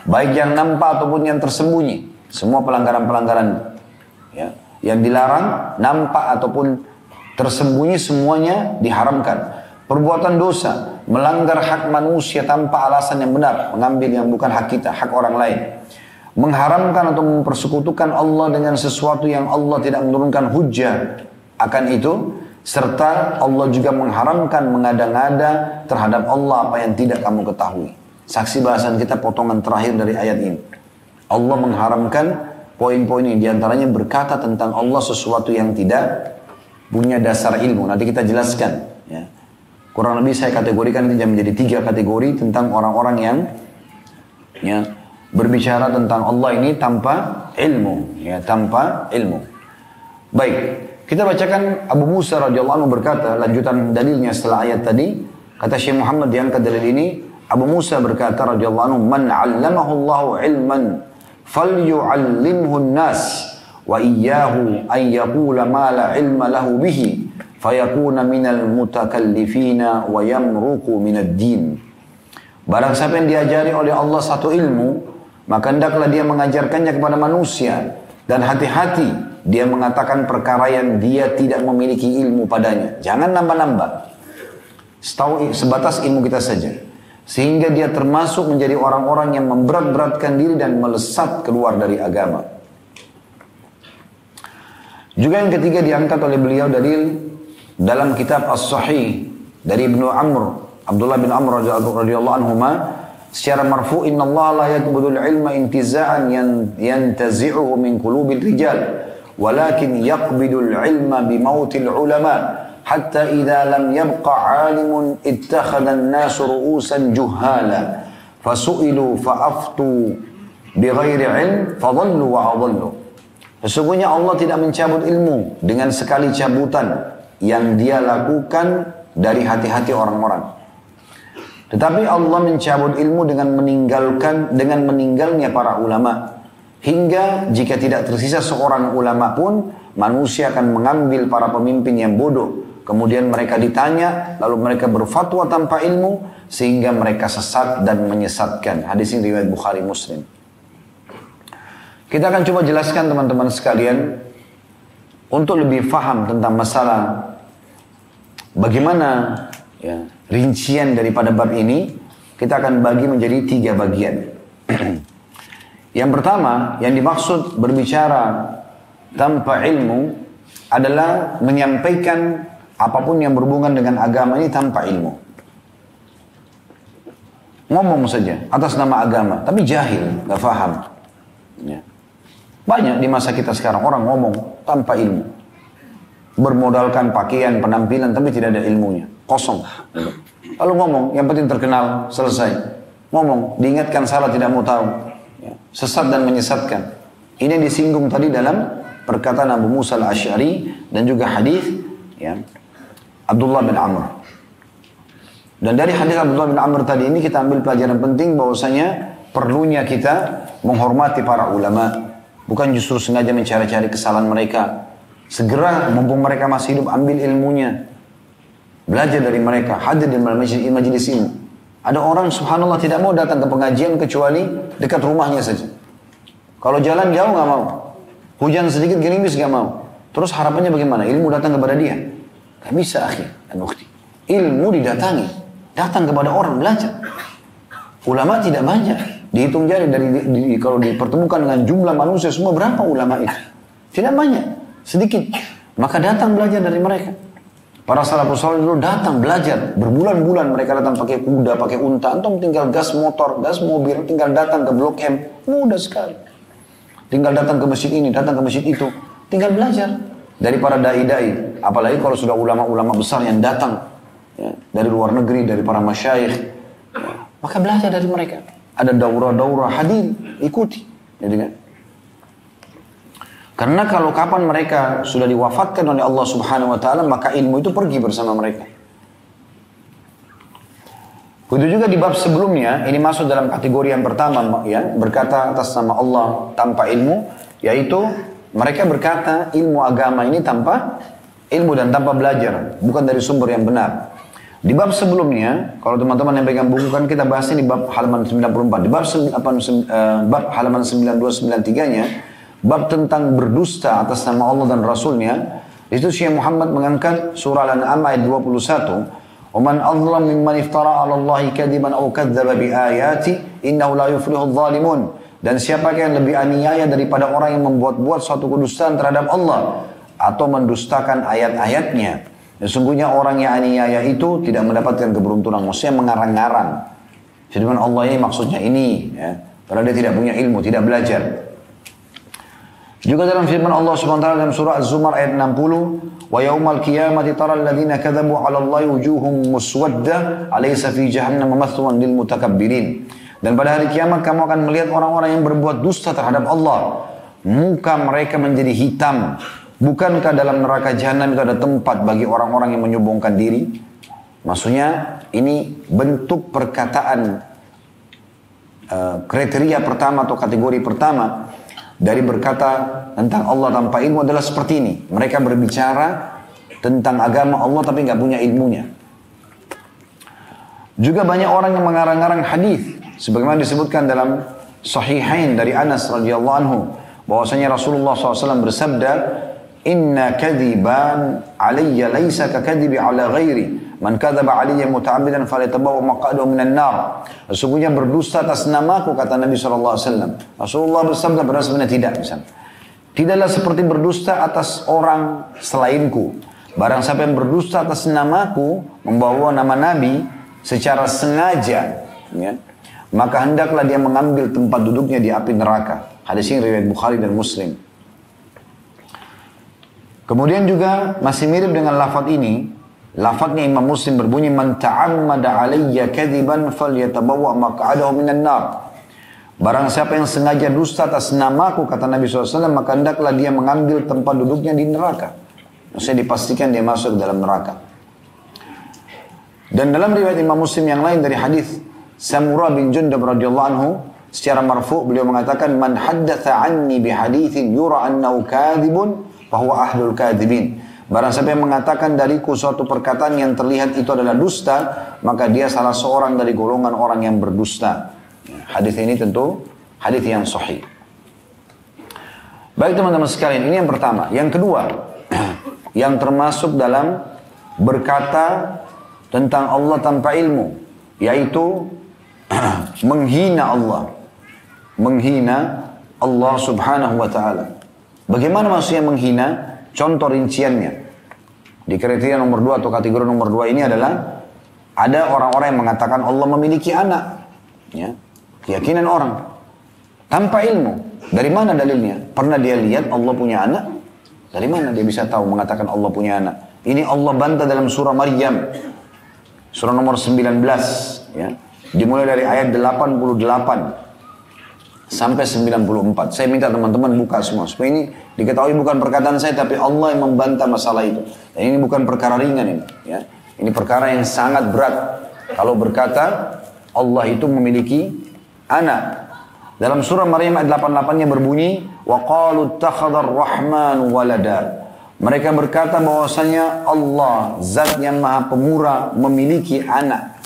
baik yang nampak ataupun yang tersembunyi. Semua pelanggaran-pelanggaran, ya, yang dilarang nampak ataupun tersembunyi semuanya diharamkan. Perbuatan dosa, melanggar hak manusia tanpa alasan yang benar, mengambil yang bukan hak kita, hak orang lain. Mengharamkan atau mempersekutukan Allah dengan sesuatu yang Allah tidak menurunkan hujjah akan itu, serta Allah juga mengharamkan mengada-ngada terhadap Allah apa yang tidak kamu ketahui. Saksi bahasan kita potongan terakhir dari ayat ini. Allah mengharamkan poin-poin ini, diantaranya berkata tentang Allah sesuatu yang tidak punya dasar ilmu. Nanti kita jelaskan. Ya. Kurang lebih saya kategorikan ini menjadi 3 kategori tentang orang-orang yang ya, berbicara tentang Allah ini tanpa ilmu. Ya, tanpa ilmu. Baik, kita bacakan Abu Musa radhiyallahu anhu berkata, lanjutan dalilnya setelah ayat tadi. Kata Syekh Muhammad diangkat dalil ini, Abu Musa berkata radhiyallahu anhu, "Man 'allamahu Allahu 'ilman falyu'allimhu an-nas wa iyyahu an yaqula ma la 'ilma lahu bihi." Fayakuna minal mutakallifina wa yamruqu minad din. Barang siapa yang diajari oleh Allah satu ilmu, maka hendaklah dia mengajarkannya kepada manusia, dan hati-hati dia mengatakan perkara yang dia tidak memiliki ilmu padanya. Jangan nambah-nambah. Sebatas ilmu kita saja. Sehingga dia termasuk menjadi orang-orang yang memberat-beratkan diri dan melesat keluar dari agama. Juga yang ketiga diangkat oleh beliau dalil dalam kitab As-Sahih dari Ibnu Amr, Abdullah bin Amr radhiyallahu anhuma, secara marfu, "Inna Allah la yaqbudul ilma intiza'an yantazi'uhu min qulubil rijal, walakin yaqbidul ilma bi mautil ulama, hatta idza lam yabqa 'alimun ittakhadha an-nasu ru'usan juhala, fasu'ilu fa'aftu bighairi 'ilm fadhallu wa adhallu." Sesungguhnya Allah tidak mencabut ilmu dengan sekali cabutan yang dia lakukan dari hati-hati orang-orang. Tetapi Allah mencabut ilmu dengan meninggalnya para ulama. Hingga jika tidak tersisa seorang ulama pun, manusia akan mengambil para pemimpin yang bodoh. Kemudian mereka ditanya, lalu mereka berfatwa tanpa ilmu, sehingga mereka sesat dan menyesatkan. Hadis ini riwayat Bukhari Muslim. Kita akan coba jelaskan teman-teman sekalian, untuk lebih faham tentang masalah bagaimana ya, rincian daripada bab ini, kita akan bagi menjadi 3 bagian. Yang pertama, yang dimaksud berbicara tanpa ilmu adalah menyampaikan apapun yang berhubungan dengan agama ini tanpa ilmu. Ngomong saja atas nama agama, tapi jahil, gak faham. Ya. Banyak di masa kita sekarang orang ngomong tanpa ilmu. Bermodalkan pakaian, penampilan, tapi tidak ada ilmunya. Kosong. Lalu ngomong, yang penting terkenal, selesai. Ngomong, diingatkan salah tidak mau tahu. Ya. Sesat dan menyesatkan. Ini disinggung tadi dalam perkataan Abu Musa al-Asy'ari dan juga hadis ya, Abdullah bin Amr. Dan dari hadis Abdullah bin Amr tadi ini kita ambil pelajaran penting bahwasanya perlunya kita menghormati para ulama. Bukan justru sengaja mencari-cari kesalahan mereka. Segera mumpung mereka masih hidup, ambil ilmunya. Belajar dari mereka, hadir di majelis ilmu. Ada orang subhanallah tidak mau datang ke pengajian kecuali dekat rumahnya saja. Kalau jalan jauh gak mau. Hujan sedikit gerimis gak mau. Terus harapannya bagaimana? Ilmu datang kepada dia. Gak bisa akhi dan ukhti. Ilmu didatangi. Datang kepada orang, belajar. Ulama tidak banyak. Dihitung jari kalau dipertemukan dengan jumlah manusia semua berapa ulama itu? Tidak banyak, sedikit. Maka datang belajar dari mereka. Para salafus saleh dulu datang belajar berbulan-bulan, mereka datang pakai kuda, pakai unta. Antum tinggal gas motor, gas mobil, tinggal datang ke Blok M, mudah sekali. Tinggal datang ke masjid ini, datang ke masjid itu, tinggal belajar dari para dai-dai. Apalagi kalau sudah ulama-ulama besar yang datang ya, dari luar negeri, dari para masyayikh, ya, maka belajar dari mereka. Ada daurah-daurah, hadir, ikuti. Jadi kan? Karena kalau kapan mereka sudah diwafatkan oleh Allah Subhanahu wa taala, maka ilmu itu pergi bersama mereka. Begitu juga di bab sebelumnya, ini masuk dalam kategori yang pertama ya, berkata atas nama Allah tanpa ilmu, yaitu mereka berkata ilmu agama ini tanpa ilmu dan tanpa belajar, bukan dari sumber yang benar. Di bab sebelumnya, kalau teman-teman yang pegang buku kan kita bahas ini bab halaman 94. Di bab halaman 9293-nya, bab tentang berdusta atas nama Allah dan Rasulnya, Di situ Syekh Muhammad mengangkat surah Al-An'am ayat 21. "Waman azlam mimman iftara 'ala Allahi kadiban aw kadzdzaba bi ayati innahu la yuflihudz zalimun." Dan siapakah yang lebih aniaya daripada orang yang membuat-buat suatu kedustaan terhadap Allah atau mendustakan ayat-ayatnya. Sesungguhnya orang yang aniaya itu tidak mendapatkan keberuntungan. Maksudnya mengarang-ngarang. Firman Allah ini maksudnya ini, ya. Karena dia tidak punya ilmu, tidak belajar. Juga dalam firman Allah Subhanahu wa taala dalam surah Az-Zumar ayat 60, "Wa yaumal qiyamati taral ladzina kadzabu 'ala Allahi wujuhum muswadda, alaysa fi jahannam mathwan lil mutakabbirin." Dan pada hari kiamat kamu akan melihat orang-orang yang berbuat dusta terhadap Allah. Muka mereka menjadi hitam. Bukankah dalam neraka jahanam itu ada tempat bagi orang-orang yang menyombongkan diri? Maksudnya ini bentuk perkataan kriteria pertama atau kategori pertama dari berkata tentang Allah tanpa ilmu adalah seperti ini. Mereka berbicara tentang agama Allah tapi nggak punya ilmunya. Juga banyak orang yang mengarang-arang hadis, sebagaimana disebutkan dalam Sahihain dari Anas radhiyallahu anhu, bahwasanya Rasulullah SAW bersabda, "Inna kadiban alayya laysa ka kadibi ala ghairi. Man kadzaba alayya muta'ammidan falyatabawwa maq'adahu minan nar." Sesungguhnya berdusta atas namaku, kata Nabi SAW. Rasulullah bersabda, padahal sebenarnya tidak. Misalnya, tidaklah seperti berdusta atas orang selainku. Barang siapa yang berdusta atas namaku, membawa nama Nabi secara sengaja, ya, maka hendaklah dia mengambil tempat duduknya di api neraka. Hadis ini riwayat Bukhari dan Muslim. Kemudian juga masih mirip dengan lafaz ini. Lafaznya Imam Muslim berbunyi, "Man ta'ammada 'alayya kadziban falyatabawwa maq'adahu minan nar." Barang siapa yang sengaja dusta atas namaku, kata Nabi SAW, maka hendaklah dia mengambil tempat duduknya di neraka. Maksudnya dipastikan dia masuk ke dalam neraka. Dan dalam riwayat Imam Muslim yang lain dari hadis Samurah bin Jundab radhiyallahu anhu, secara marfu' beliau mengatakan, "Man haddatha anni bi haditsin yura annahu kadhibun fahuwa ahlul kadhibin." Barang siapa yang mengatakan dariku suatu perkataan yang terlihat itu adalah dusta, maka dia salah seorang dari golongan orang yang berdusta. Hadis ini tentu hadis yang sahih. Baik teman-teman sekalian, ini yang pertama. Yang kedua, yang termasuk dalam berkata tentang Allah tanpa ilmu, yaitu menghina Allah. Menghina Allah subhanahu wa ta'ala. Bagaimana maksudnya menghina? Contoh rinciannya. Di kriteria nomor 2 atau kategori nomor 2 ini adalah ada orang-orang yang mengatakan Allah memiliki anak. Ya, keyakinan orang. Tanpa ilmu. Dari mana dalilnya? Pernah dia lihat Allah punya anak? Dari mana dia bisa tahu mengatakan Allah punya anak? Ini Allah bantah dalam surah Maryam. Surah nomor 19. Ya. Dimulai dari ayat 88 sampai 94. Saya minta teman-teman buka semua. Supaya ini diketahui bukan perkataan saya, tapi Allah yang membantah masalah itu. Dan ini bukan perkara ringan ini. Ya. Ini perkara yang sangat berat. Kalau berkata Allah itu memiliki anak. Dalam surah Maryam ayat 88-nya berbunyi, وَقَالُوا اتَّخَذَ الرَّحْمَنُ وَلَدًا. Mereka berkata bahwasanya Allah, zat yang maha pemurah, memiliki anak.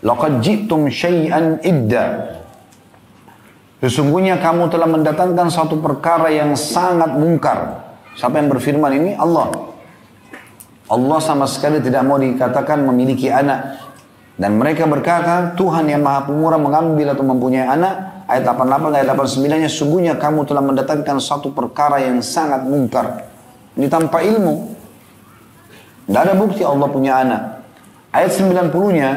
لَقَدْ جِئْتُمْ شَيْئًا إِدَّا. Sesungguhnya kamu telah mendatangkan satu perkara yang sangat mungkar. Siapa yang berfirman ini? Allah. Allah sama sekali tidak mau dikatakan memiliki anak. Dan mereka berkata, Tuhan yang maha pemurah mengambil atau mempunyai anak. Ayat 88, ayat 89-nya, sungguhnya kamu telah mendatangkan satu perkara yang sangat mungkar. Ini tanpa ilmu. Tidak ada bukti Allah punya anak. Ayat 90-nya,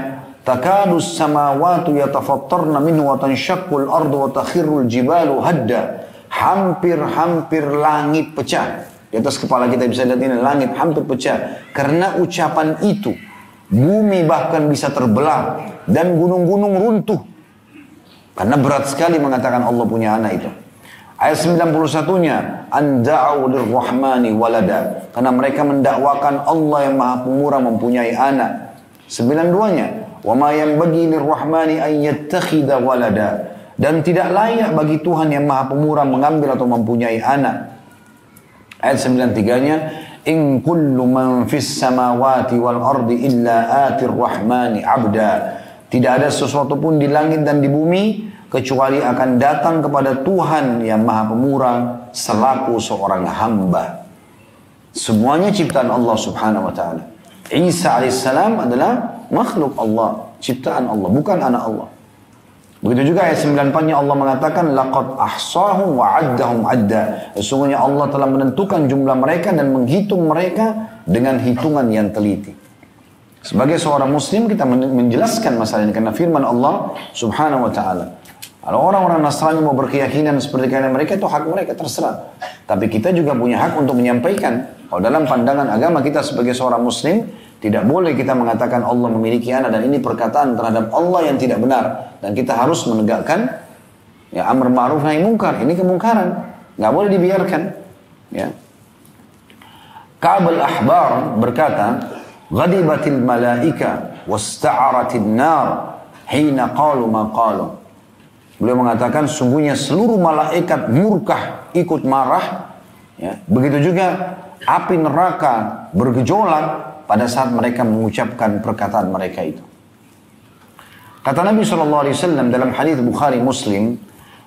Takadus samawatu yatafattarna minhu wa tanshaqqul ardu wa takhirrul jibalu hadda. Hampir-hampir langit pecah. Di atas kepala kita bisa lihat ini, langit hampir pecah. Karena ucapan itu, bumi bahkan bisa terbelah dan gunung-gunung runtuh. Karena berat sekali mengatakan Allah punya anak itu. Ayat 91-nya, Anda'u lirrahmani walada. Karena mereka mendakwakan Allah yang maha pemurah mempunyai anak. 92-nya, وَمَا يَنْبَغِي لِلرَّحْمَنِ أَنْ يَتَّخِذَ وَلَدًا. Dan tidak layak bagi Tuhan yang maha pemurah mengambil atau mempunyai anak. Ayat 93-nya, إِن كُلُّ مَنْ فِي السَّمَاوَاتِ وَالْأَرْضِ إِلَّا آتِ الرَّحْمَنِ عَبْدًا. Tidak ada sesuatu pun di langit dan di bumi kecuali akan datang kepada Tuhan yang maha pemurah selaku seorang hamba. Semuanya ciptaan Allah subhanahu wa ta'ala. Isa alaihissalam adalah makhluk Allah, ciptaan Allah, bukan anak Allah. Begitu juga ayat 94-nya Allah mengatakan laqad ahsahum wa addahum adda. Sesungguhnya Allah telah menentukan jumlah mereka dan menghitung mereka dengan hitungan yang teliti. Sebagai seorang muslim kita menjelaskan masalah ini karena firman Allah subhanahu wa ta'ala. Kalau orang-orang Nasrani mau berkeyakinan seperti kalian mereka, itu hak mereka, terserah. Tapi kita juga punya hak untuk menyampaikan. Kalau dalam pandangan agama kita sebagai seorang muslim, tidak boleh kita mengatakan Allah memiliki anak, dan ini perkataan terhadap Allah yang tidak benar. Dan kita harus menegakkan ya, amar ma'ruf nahi munkar. Ini kemungkaran, nggak boleh dibiarkan. Ya. Ka'ab al-Ahbar berkata, ghadibatil malaika wasta'aratil nar hina qalu ma qalu. Beliau mengatakan sungguhnya seluruh malaikat murka ikut marah. Ya. Begitu juga api neraka bergejolak pada saat mereka mengucapkan perkataan mereka itu. Kata Nabi SAW dalam hadis Bukhari Muslim,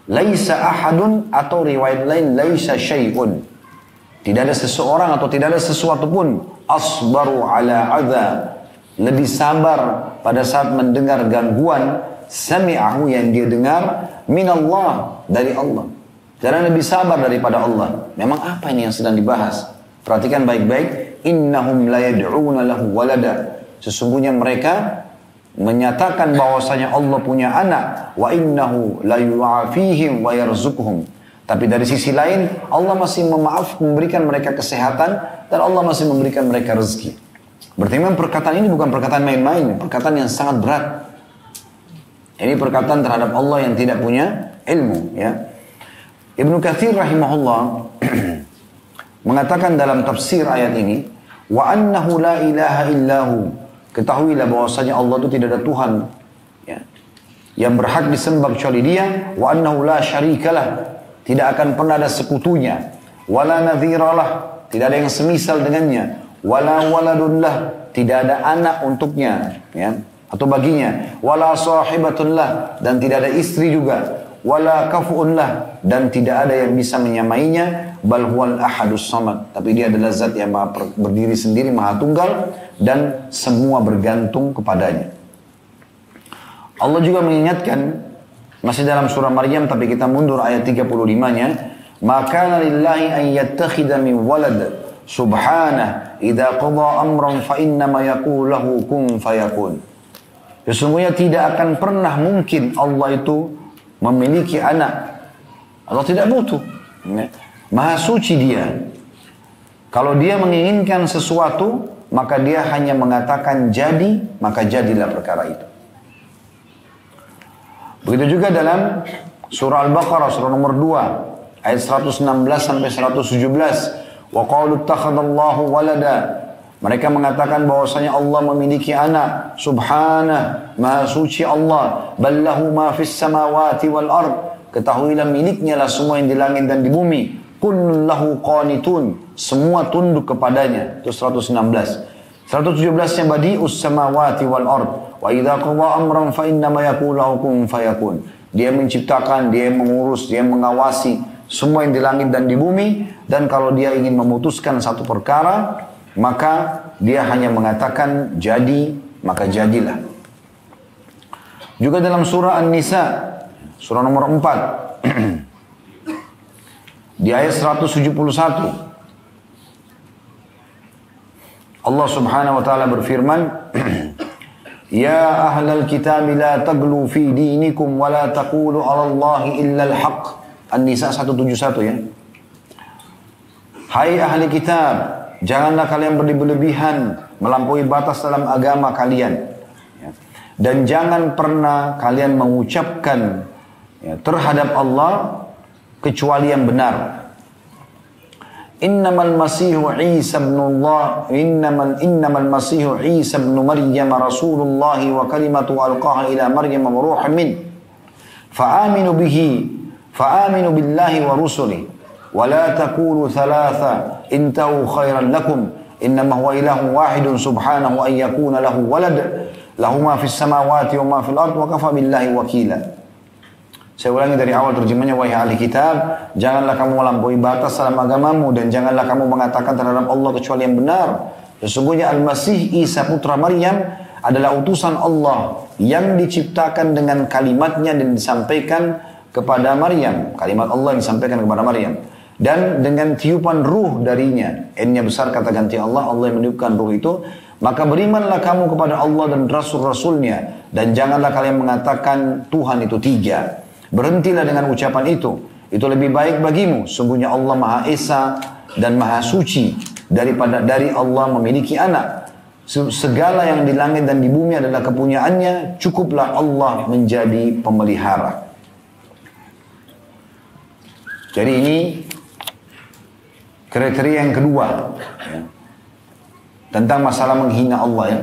laisa ahadun, atau riwayat lain laisa syai'un. Tidak ada seseorang atau tidak ada sesuatu pun asbaru ala adha, lebih sabar pada saat mendengar gangguan, sami'ahu yang dia dengar, minallah, dari Allah. Jangan lebih sabar daripada Allah. Memang apa ini yang sedang dibahas? Perhatikan baik-baik. Innahum la yad'una lahu walada. Sesungguhnya mereka menyatakan bahwasanya Allah punya anak. Wa innahu la yu'afihim wa yarzuquhum. Tapi dari sisi lain, Allah masih memberikan mereka kesehatan, dan Allah masih memberikan mereka rezeki. Berarti memang perkataan ini bukan perkataan main-main, perkataan yang sangat berat. Ini perkataan terhadap Allah yang tidak punya ilmu. Ya. Ibnu Katsir rahimahullah mengatakan dalam tafsir ayat ini, wa annahu la ilaha illahu. Ketahuilah bahwasanya Allah itu tidak ada Tuhan ya, yang berhak disembah kecuali Dia. Wa annahu la syarikalah, tidak akan pernah ada sekutunya. Wala nadhiralah, tidak ada yang semisal dengannya. Wala waladullah, tidak ada anak untuknya ya, atau baginya. Wala sahibatullah, dan tidak ada istri juga. Wala kafu'unlah, dan tidak ada yang bisa menyamainya. Bal huwal ahadus samad, tapi dia adalah zat yang berdiri sendiri, maha tunggal, dan semua bergantung kepadanya. Allah juga mengingatkan, masih dalam surah Maryam, tapi kita mundur ayat 35-nya, maka lillahi an yattakhidha min walad subhanah idza qada amran fa innama yaqulu lahu kun fayakun. Sesungguhnya tidak akan pernah mungkin Allah itu memiliki anak. Allah tidak butuh. Maha suci Dia. Kalau Dia menginginkan sesuatu, maka Dia hanya mengatakan jadi, maka jadilah perkara itu. Begitu juga dalam surah Al-Baqarah, surah nomor 2, ayat 116 sampai 117. Wa qalu ittakhadallahu walada. Mereka mengatakan bahwasanya Allah memiliki anak. Subhanah, maha suci Allah. Ballahu ma fis samawati wal ard. Ketahuilah miliknya lah semua yang di langit dan di bumi. Kullun lahu qanitun, semua tunduk kepadanya. Itu 116. 117-nya badi'us samawati wal ard. Wa idza qada amran fa innama yaqulu lahu kun fayakun. Dia menciptakan, dia mengurus, dia mengawasi semua yang di langit dan di bumi, dan kalau dia ingin memutuskan satu perkara, maka dia hanya mengatakan jadi, maka jadilah. Juga dalam surah An-Nisa, surah nomor 4, di ayat 171, Allah subhanahu wa ta'ala berfirman, Ya ahlal kitab la taglu fi dinikum wa la taqulu ala Allahi illa al-haq. An-Nisa 171 ya. Hai ahli kitab, janganlah kalian berlebihan melampaui batas dalam agama kalian. Dan jangan pernah kalian mengucapkan terhadap Allah kecuali yang benar. Innamal masihu Isa ibn Allah, innamal masihu Isa ibn Maryam Rasulullah wa kalimatu alqaha ila Maryam wa ruhun min. Fa'aminu billahi wa rusulihi wa la taqulu thalatha intahu khairan lakum innama huwa ilahun wahidun subhanahu an yakuna lahu walad lahu ma fis samawati wa ma fil ard wa kafa billahi wakila. Saya ulangi dari awal terjemahnya, wahai ahli kitab, janganlah kamu melampaui batas dalam agamamu dan janganlah kamu mengatakan terhadap Allah kecuali yang benar. Sesungguhnya Al-Masih Isa putra Maryam adalah utusan Allah yang diciptakan dengan kalimatnya dan disampaikan kepada Maryam. Kalimat Allah yang disampaikan kepada Maryam. Dan dengan tiupan ruh darinya. N-nya besar kata ganti Allah, Allah yang meniupkan ruh itu. Maka berimanlah kamu kepada Allah dan Rasul-Rasulnya. Dan janganlah kalian mengatakan Tuhan itu tiga. Berhentilah dengan ucapan itu. Itu lebih baik bagimu. Sungguhnya Allah Maha Esa dan Maha Suci dari Allah memiliki anak. Segala yang di langit dan di bumi adalah kepunyaannya. Cukuplah Allah menjadi pemelihara. Jadi ini kriteria yang kedua ya, tentang masalah menghina Allah ya.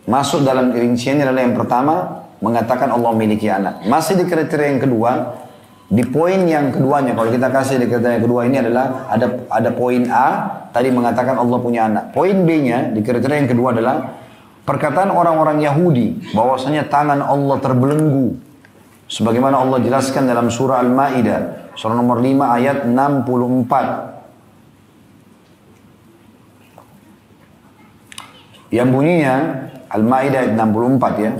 Masuk dalam rinciannya adalah yang pertama, mengatakan Allah memiliki anak. Masih di kriteria yang kedua, di poin yang keduanya, kalau kita kasih di kriteria yang kedua ini adalah ada poin A, tadi mengatakan Allah punya anak. Poin B-nya di kriteria yang kedua adalah perkataan orang-orang Yahudi bahwasanya tangan Allah terbelenggu. Sebagaimana Allah jelaskan dalam surah Al-Ma'idah, surah nomor 5 ayat 64. Yang bunyinya Al-Ma'idah ayat 64 ya.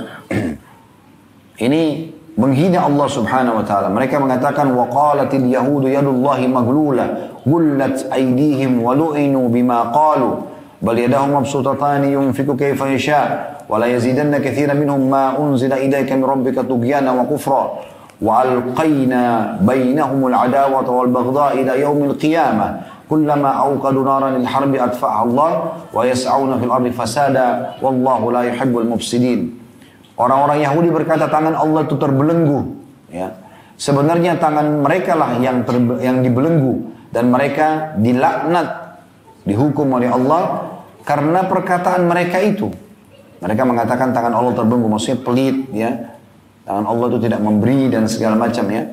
Ini menghina Allah Subhanahu wa taala. Mereka mengatakan wa qalatil yahudu yadullahi maglula gullat aydihim wa lu'inu bima qalu bal yadahu mabsutatani yunfiqu kayfa yasha wa la yazidanna katsiran minhum ma unzila ilayka min rabbika tughyana wa kufra wa alqayna bainahumul adawata wal baghdha ila yaumil qiyamah kullama awqadu naran lil harbi atfa'aha Allah wa yas'auna fil ardi fasada wallahu la yuhibbul mufsidin. Orang-orang Yahudi berkata tangan Allah itu terbelenggu. Ya. Sebenarnya tangan mereka lah yang dibelenggu. Dan mereka dilaknat, dihukum oleh Allah karena perkataan mereka itu. Mereka mengatakan tangan Allah terbelenggu, maksudnya pelit. Ya. Tangan Allah itu tidak memberi dan segala macam. Ya.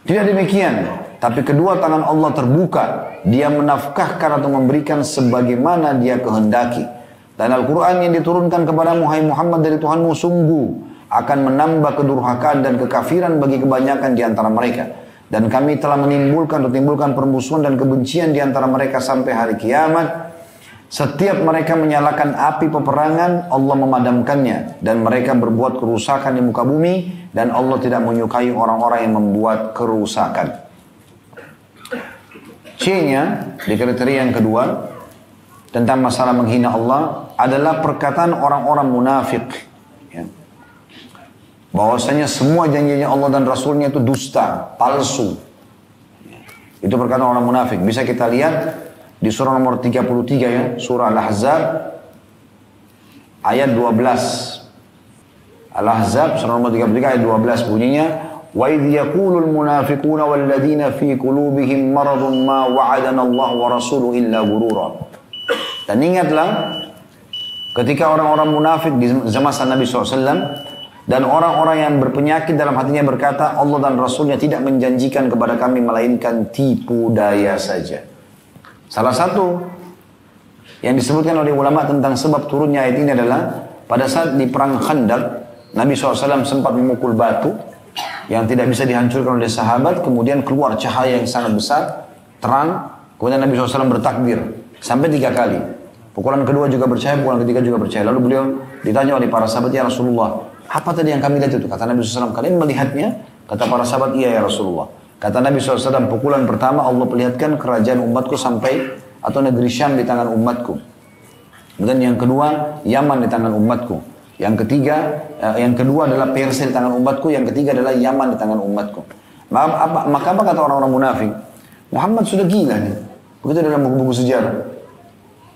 Tidak demikian. Tapi kedua tangan Allah terbuka. Dia menafkahkan atau memberikan sebagaimana dia kehendaki. Dan Al-Quran yang diturunkan kepada Muhammad dari Tuhanmu sungguh akan menambah kedurhakaan dan kekafiran bagi kebanyakan di antara mereka. Dan kami telah menimbulkan permusuhan dan kebencian di antara mereka sampai hari kiamat. Setiap mereka menyalakan api peperangan, Allah memadamkannya. Dan mereka berbuat kerusakan di muka bumi. Dan Allah tidak menyukai orang-orang yang membuat kerusakan. C-nya, di kriteria yang kedua, tentang masalah menghina Allah adalah perkataan orang-orang munafik ya. Bahwasanya semua janjinya Allah dan Rasulnya itu dusta, palsu ya. Itu perkataan orang munafik. Bisa kita lihat di surah nomor 33 ya, surah Al-Ahzab ayat 12. Al-Ahzab surah nomor 33 ayat 12 bunyinya wa idh yaqulul munafiquna wal ladzina fi qulubihim maradun ma wa'adana Allah wa rasuluhu illa ghurura. Dan ingatlah ketika orang-orang munafik di zaman Nabi SAW dan orang-orang yang berpenyakit dalam hatinya berkata Allah dan Rasulnya tidak menjanjikan kepada kami melainkan tipu daya saja. Salah satu yang disebutkan oleh ulama tentang sebab turunnya ayat ini adalah pada saat di perang Khandaq Nabi SAW sempat memukul batu yang tidak bisa dihancurkan oleh sahabat, kemudian keluar cahaya yang sangat besar, terang, kemudian Nabi SAW bertakbir sampai 3 kali. Pukulan kedua juga percaya, pukulan ketiga juga percaya. Lalu beliau ditanya oleh para sahabat, ya Rasulullah, apa tadi yang kami lihat itu? Kata Nabi SAW, kalian melihatnya? Kata para sahabat, iya ya Rasulullah. Kata Nabi SAW, pukulan pertama Allah perlihatkan kerajaan umatku sampai, atau negeri Syam di tangan umatku. Kemudian yang kedua, Yaman di tangan umatku. Yang kedua adalah Persia di tangan umatku. Yang ketiga adalah Yaman di tangan umatku. Maka apa kata orang-orang munafik? Muhammad sudah gila nih. Begitu dalam buku-buku sejarah.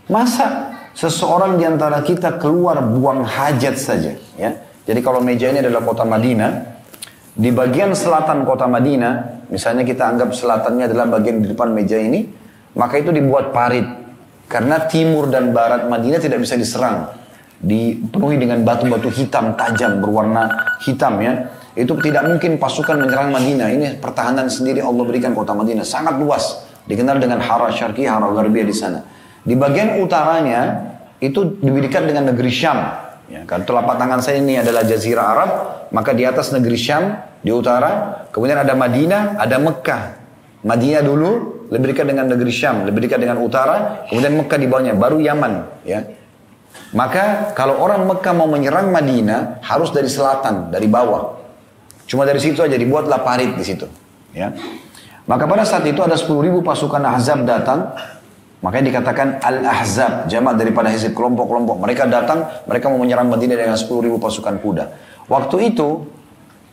Masa seseorang di antara kita keluar buang hajat saja, ya? Jadi kalau meja ini adalah kota Madinah, di bagian selatan kota Madinah, misalnya kita anggap selatannya adalah bagian di depan meja ini, maka itu dibuat parit. Karena timur dan barat Madinah tidak bisa diserang, dipenuhi dengan batu-batu hitam tajam berwarna hitam ya. Itu tidak mungkin pasukan menyerang Madinah. Ini pertahanan sendiri Allah berikan kota Madinah, sangat luas, dikenal dengan Hara Syarqiyah, Hara Gharbiyah di sana. Di bagian utaranya itu dekat dengan negeri Syam. Ya, kalau telapak tangan saya ini adalah Jazirah Arab, maka di atas negeri Syam di utara, kemudian ada Madinah, ada Mekah. Madinah dulu lebih dekat dengan negeri Syam, lebih dekat dengan utara, kemudian Mekah di bawahnya, baru Yaman, ya. Maka kalau orang Mekah mau menyerang Madinah harus dari selatan, dari bawah. Cuma dari situ aja dibuatlah parit di situ, ya. Maka pada saat itu ada 10.000 pasukan Ahzab datang, makanya dikatakan Al-Ahzab, jamak daripada hizib, kelompok-kelompok. Mereka datang, mereka mau menyerang Madinah dengan 10.000 pasukan kuda. Waktu itu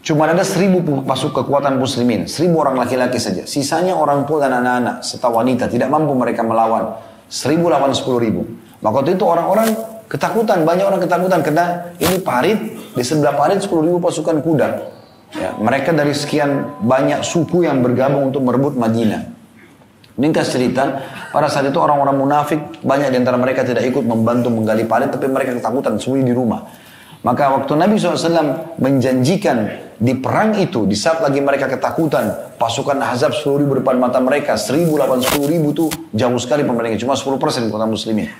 cuma ada 1.000 pasukan kekuatan muslimin, 1.000 orang laki-laki saja. Sisanya orang tua dan anak-anak serta wanita, tidak mampu mereka melawan. 1.000 lawan 10.000. Maka waktu itu orang-orang ketakutan, banyak orang ketakutan karena ini parit, di sebelah parit 10.000 pasukan kuda. Ya, mereka dari sekian banyak suku yang bergabung untuk merebut Madinah. Ringkas cerita, pada saat itu orang-orang munafik, banyak di antara mereka tidak ikut membantu menggali parit, tapi mereka ketakutan, sembunyi di rumah. Maka waktu Nabi SAW menjanjikan di perang itu, di saat lagi mereka ketakutan, pasukan Ahzab 10.000 depan mata mereka, 1.000 lawan 10.000 itu jauh sekali pemerintah, cuma 10% kota muslimin.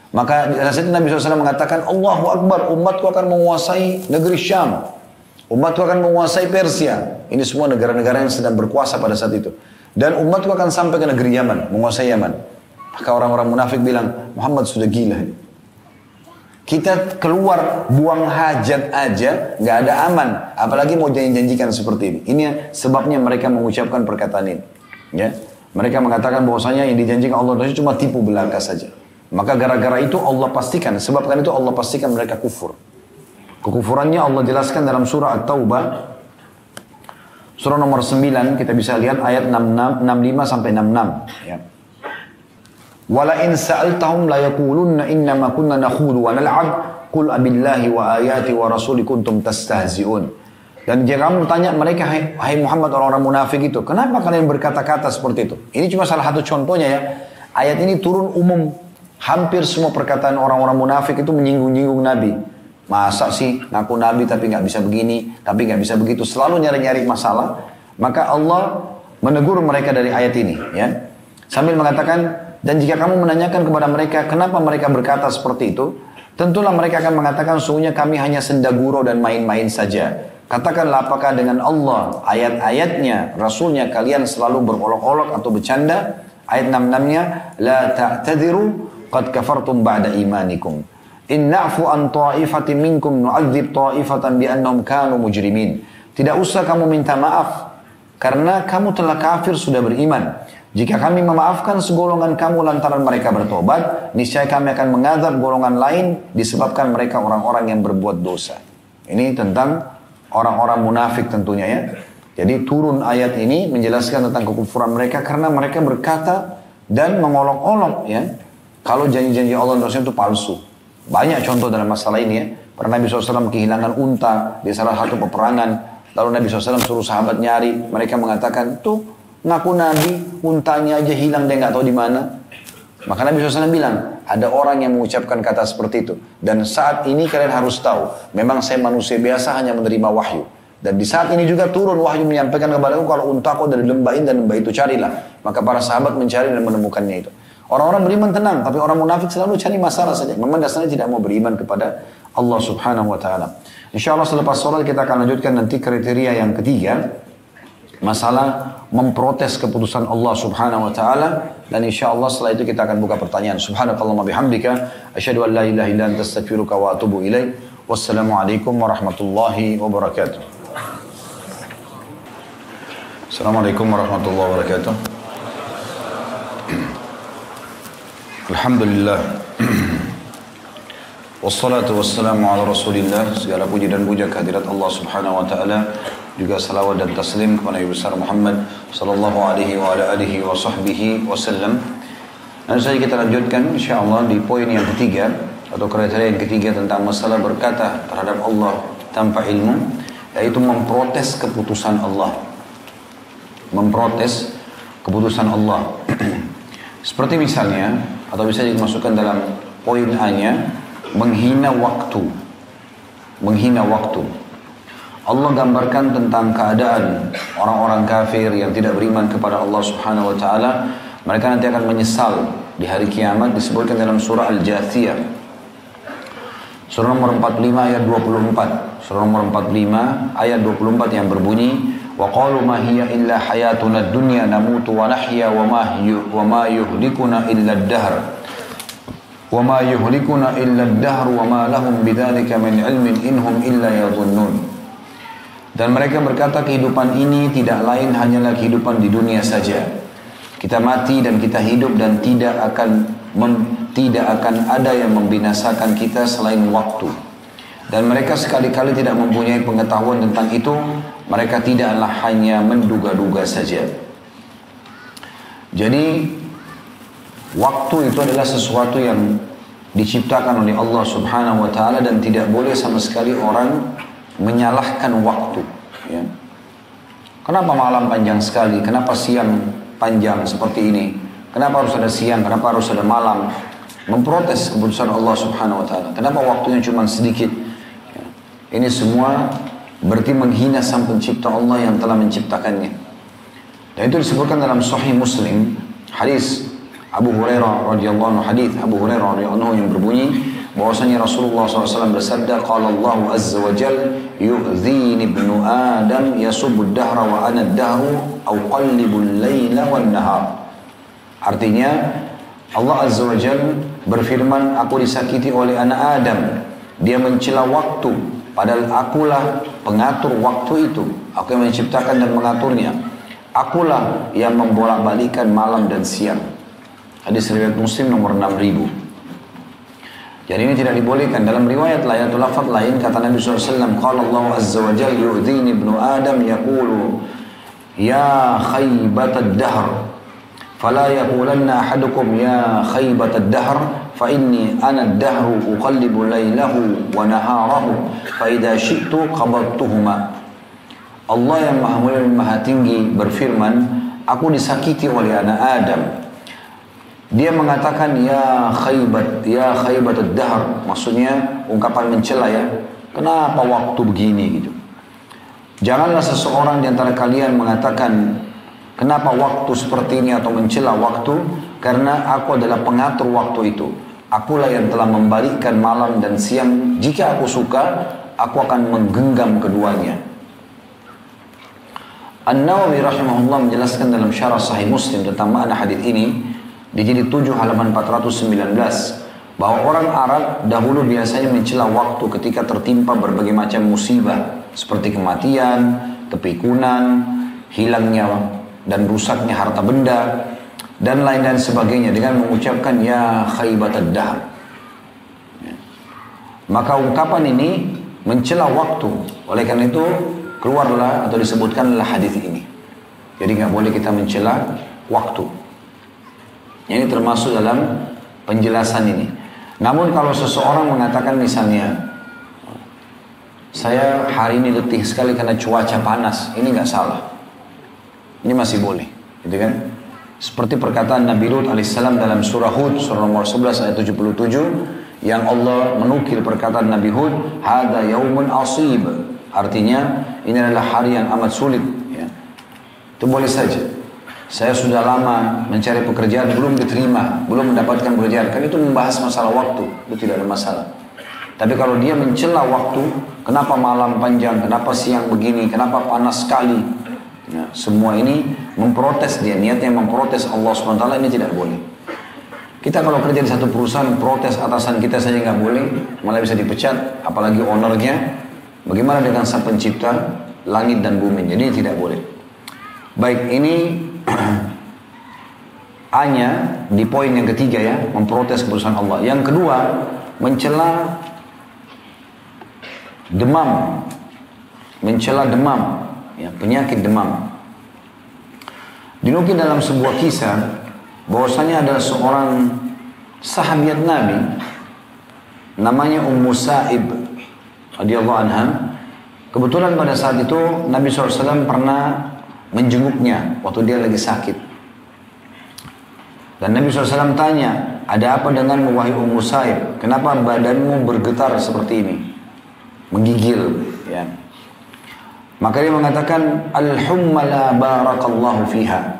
Maka di saat itu Nabi SAW mengatakan, Allahu Akbar, umatku akan menguasai negeri Syam. Umatku akan menguasai Persia. Ini semua negara-negara yang sedang berkuasa pada saat itu. Dan umatku akan sampai ke negeri Yaman, menguasai Yaman. Maka orang-orang munafik bilang, Muhammad sudah gila. Kita keluar buang hajat aja, nggak ada aman. Apalagi mau janjikan seperti ini. Ini sebabnya mereka mengucapkan perkataan ini. Ya, mereka mengatakan bahwasanya yang dijanjikan Allah itu cuma tipu belaka saja. Maka gara-gara itu Allah pastikan, sebabkan itu Allah pastikan mereka kufur. Kekufurannya Allah jelaskan dalam surah At-Taubah. Surah nomor 9 kita bisa lihat ayat 65 sampai 66. Ya. Wala in sa'altahum la yaqulunna innama kunna nakhudu wa nal'ab qul abillahi wa ayati wa rasuli kuntum tastahzi'un. Dan jika kamu tanya mereka, hai Muhammad, orang-orang munafik itu, kenapa kalian berkata-kata seperti itu? Ini cuma salah satu contohnya ya. Ayat ini turun umum. Hampir semua perkataan orang-orang munafik itu menyinggung-nyinggung Nabi. Masa sih ngaku Nabi tapi nggak bisa begini, tapi nggak bisa begitu, selalu nyari-nyari masalah. Maka Allah menegur mereka dari ayat ini, ya. Sambil mengatakan, dan jika kamu menanyakan kepada mereka kenapa mereka berkata seperti itu, tentulah mereka akan mengatakan sungguhnya kami hanya senda gurau dan main-main saja. Katakanlah, apakah dengan Allah, ayat-ayatnya, Rasulnya kalian selalu berolok-olok atau bercanda? Ayat 66-nya, la ta'tadiru qad kafartum ba'da imanikum. In na'fu an ta'ifatin minkum nu'adzib ta'ifatan bi'annahum kanu mujrimin. Tidak usah kamu minta maaf karena kamu telah kafir sudah beriman. Jika kami memaafkan segolongan kamu lantaran mereka bertobat, niscaya kami akan mengadab golongan lain disebabkan mereka orang-orang yang berbuat dosa. Ini tentang orang-orang munafik tentunya ya. Jadi turun ayat ini menjelaskan tentang kekufuran mereka karena mereka berkata dan mengolok-olok ya. Kalau janji-janji Allah dan Rasul itu palsu. Banyak contoh dalam masalah ini ya. Pernah Nabi SAW kehilangan unta di salah satu peperangan. Lalu Nabi SAW suruh sahabat nyari. Mereka mengatakan, tuh ngaku Nabi, untanya aja hilang, dia nggak tahu di mana. Maka Nabi SAW bilang, ada orang yang mengucapkan kata seperti itu. Dan saat ini kalian harus tahu, memang saya manusia biasa hanya menerima wahyu. Dan di saat ini juga turun wahyu menyampaikan kepadaku kalau untaku dari lembah ini dan lembah itu carilah. Maka para sahabat mencari dan menemukannya itu. Orang-orang beriman tenang, tapi orang munafik selalu cari masalah saja. Memang dasarnya tidak mau beriman kepada Allah Subhanahu wa Ta'ala. InsyaAllah selepas sholat kita akan lanjutkan nanti kriteria yang ketiga, masalah memprotes keputusan Allah Subhanahu wa Ta'ala. Dan insyaAllah setelah itu kita akan buka pertanyaan. Subhanakallahumma bihamdika, asyhadu an la ilaha illa anta astaghfiruka wa atubu ilaik. Wassalamualaikum warahmatullahi wabarakatuh. Assalamualaikum warahmatullahi wabarakatuh. Alhamdulillah. Wassalatu wassalamu ala rasulillah. Segala puji dan puja kehadirat Allah Subhanahu wa Ta'ala. Juga salawat dan taslim kepada Nabi besar Muhammad sallallahu alaihi wa ala alihi wa sahbihi wasallam. Nanti saja kita lanjutkan insyaallah di poin yang ketiga atau kriteria yang ketiga tentang masalah berkata terhadap Allah tanpa ilmu, yaitu memprotes keputusan Allah. Memprotes keputusan Allah. Seperti misalnya, atau bisa dimasukkan dalam poin A-nya, menghina waktu. Menghina waktu. Allah gambarkan tentang keadaan orang-orang kafir yang tidak beriman kepada Allah Subhanahu wa Ta'ala. Mereka nanti akan menyesal di hari kiamat, disebutkan dalam surah Al-Jathiyah. Surah nomor 45 ayat 24. Surah nomor 45 ayat 24 yang berbunyi, wa qalu ma hiya illa hayatuna dunya namutu wa nahya wa ma yuhlikuna illa ad-dahr. Wa ma yuhlikuna illa ad-dahr wa ma lahum bidzalika min ilmin inhum illa yadhunnun. Dan mereka berkata kehidupan ini tidak lain hanyalah kehidupan di dunia saja. Kita mati dan kita hidup dan tidak akan ada yang membinasakan kita selain waktu. Dan mereka sekali-kali tidak mempunyai pengetahuan tentang itu. Mereka tidaklah hanya menduga-duga saja. Jadi waktu itu adalah sesuatu yang diciptakan oleh Allah Subhanahu wa taala dan tidak boleh sama sekali orang menyalahkan waktu, ya. Kenapa malam panjang sekali? Kenapa siang panjang seperti ini? Kenapa harus ada siang? Kenapa harus ada malam? Memprotes keputusan Allah Subhanahu wa taala. Kenapa waktunya cuma sedikit? Ya. Ini semua berarti menghina Sang Pencipta Allah yang telah menciptakannya. Dan itu disebutkan dalam Sahih Muslim, hadis Abu Hurairah radhiyallahu anhu, hadis Abu Hurairah radhiyallahu anhu yang berbunyi bahwasanya Rasulullah SAW bersabda, qala Allah azza wa jalla yu'dhini ibnu Adam yasubbu ad-dahra wa ana ad-dahru aw qallibu al-laila wan nahar. Artinya Allah azza wa jalla berfirman, aku disakiti oleh anak Adam, dia mencela waktu, padahal akulah pengatur waktu itu, aku yang menciptakan dan mengaturnya, akulah yang membolak-balikan malam dan siang. Hadis riwayat Muslim nomor 6000. Jadi ini tidak dibolehkan. Dalam riwayat layatul lafaz lain kata Nabi SAW, qala Allah azza wa jalla yu'dhini ibnu Adam yaqulu ya khaybatad dahr fala yaqulanna ahadukum ya khaybatad dahr fa inni ana ad-dahru uqallibu laylahu wa naharahu fa idza syi'tu qabadtuhuma. Allah yang Maha Mulia dan Maha Tinggi berfirman, aku disakiti oleh anak Adam. Dia mengatakan ya khaybat ad-dahr, maksudnya ungkapan mencela, ya. Kenapa waktu begini gitu. Janganlah seseorang di antara kalian mengatakan kenapa waktu seperti ini atau mencela waktu, karena aku adalah pengatur waktu itu. Akulah yang telah membalikkan malam dan siang. Jika aku suka, aku akan menggenggam keduanya. An-Nawawi rahimahullah menjelaskan dalam syarah Sahih Muslim tentang makna hadis ini di jilid 7 halaman 419 bahwa orang Arab dahulu biasanya mencela waktu ketika tertimpa berbagai macam musibah seperti kematian, kepikunan, hilangnya dan rusaknya harta benda dan lain-lain sebagainya dengan mengucapkan ya khaybatad dahr. Maka ungkapan ini mencela waktu. Oleh karena itu keluarlah atau disebutkanlah hadis ini. Jadi nggak boleh kita mencela waktu. Ini termasuk dalam penjelasan ini. Namun kalau seseorang mengatakan misalnya, saya hari ini letih sekali karena cuaca panas, ini nggak salah. Ini masih boleh, gitu kan? Seperti perkataan Nabi Lut alaihissalam dalam surah Hud, surah nomor 11 ayat 77, yang Allah menukil perkataan Nabi Hud, hada yaumun asib. Artinya ini adalah hari yang amat sulit. Ya. Itu boleh saja. Saya sudah lama mencari pekerjaan, belum diterima, belum mendapatkan pekerjaan. Kan itu membahas masalah waktu, itu tidak ada masalah. Tapi kalau dia mencela waktu, kenapa malam panjang, kenapa siang begini, kenapa panas sekali. Nah, semua ini memprotes dia, niatnya memprotes Allah SWT, ini tidak boleh. Kita kalau kerja di satu perusahaan, protes atasan kita saja nggak boleh, malah bisa dipecat, apalagi ownernya. Bagaimana dengan Sang Pencipta langit dan bumi? Jadi tidak boleh. Baik, ini hanya di poin yang ketiga, ya, memprotes keputusan Allah. Yang kedua, mencela demam, ya, penyakit demam. Dinukil dalam sebuah kisah bahwasanya ada seorang sahabat Nabi namanya Ummu Sa'ib radhiyallahu anha. Kebetulan pada saat itu Nabi SAW pernah menjenguknya waktu dia lagi sakit. Dan Nabi SAW tanya, ada apa denganmu wahai Ummu Sa'ib? Kenapa badanmu bergetar seperti ini? Menggigil, ya. Maka dia mengatakan, al-humma la barakallahu fiha.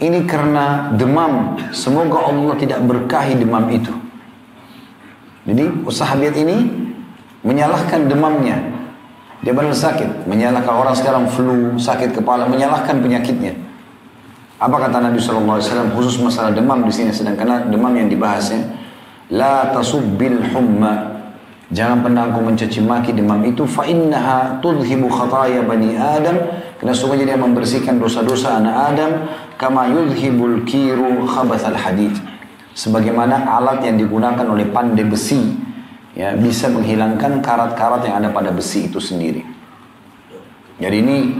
Ini karena demam, semoga Allah tidak berkahi demam itu. Jadi sahabat ini menyalahkan demamnya. Dia benar sakit, menyalahkan orang sekarang flu, sakit kepala, menyalahkan penyakitnya. Apa kata Nabi SAW khusus masalah demam di sini, sedangkan demam yang dibahasnya, la tasubbil humma, jangan pernah engkau mencaci maki demam itu, fa innaha tudhibu khataya bani Adam, karena sungguhnya dia membersihkan dosa-dosa anak Adam, kama yudhibul kiru khabathal hadid, sebagaimana alat yang digunakan oleh pandai besi, ya, bisa menghilangkan karat-karat yang ada pada besi itu sendiri. Jadi ini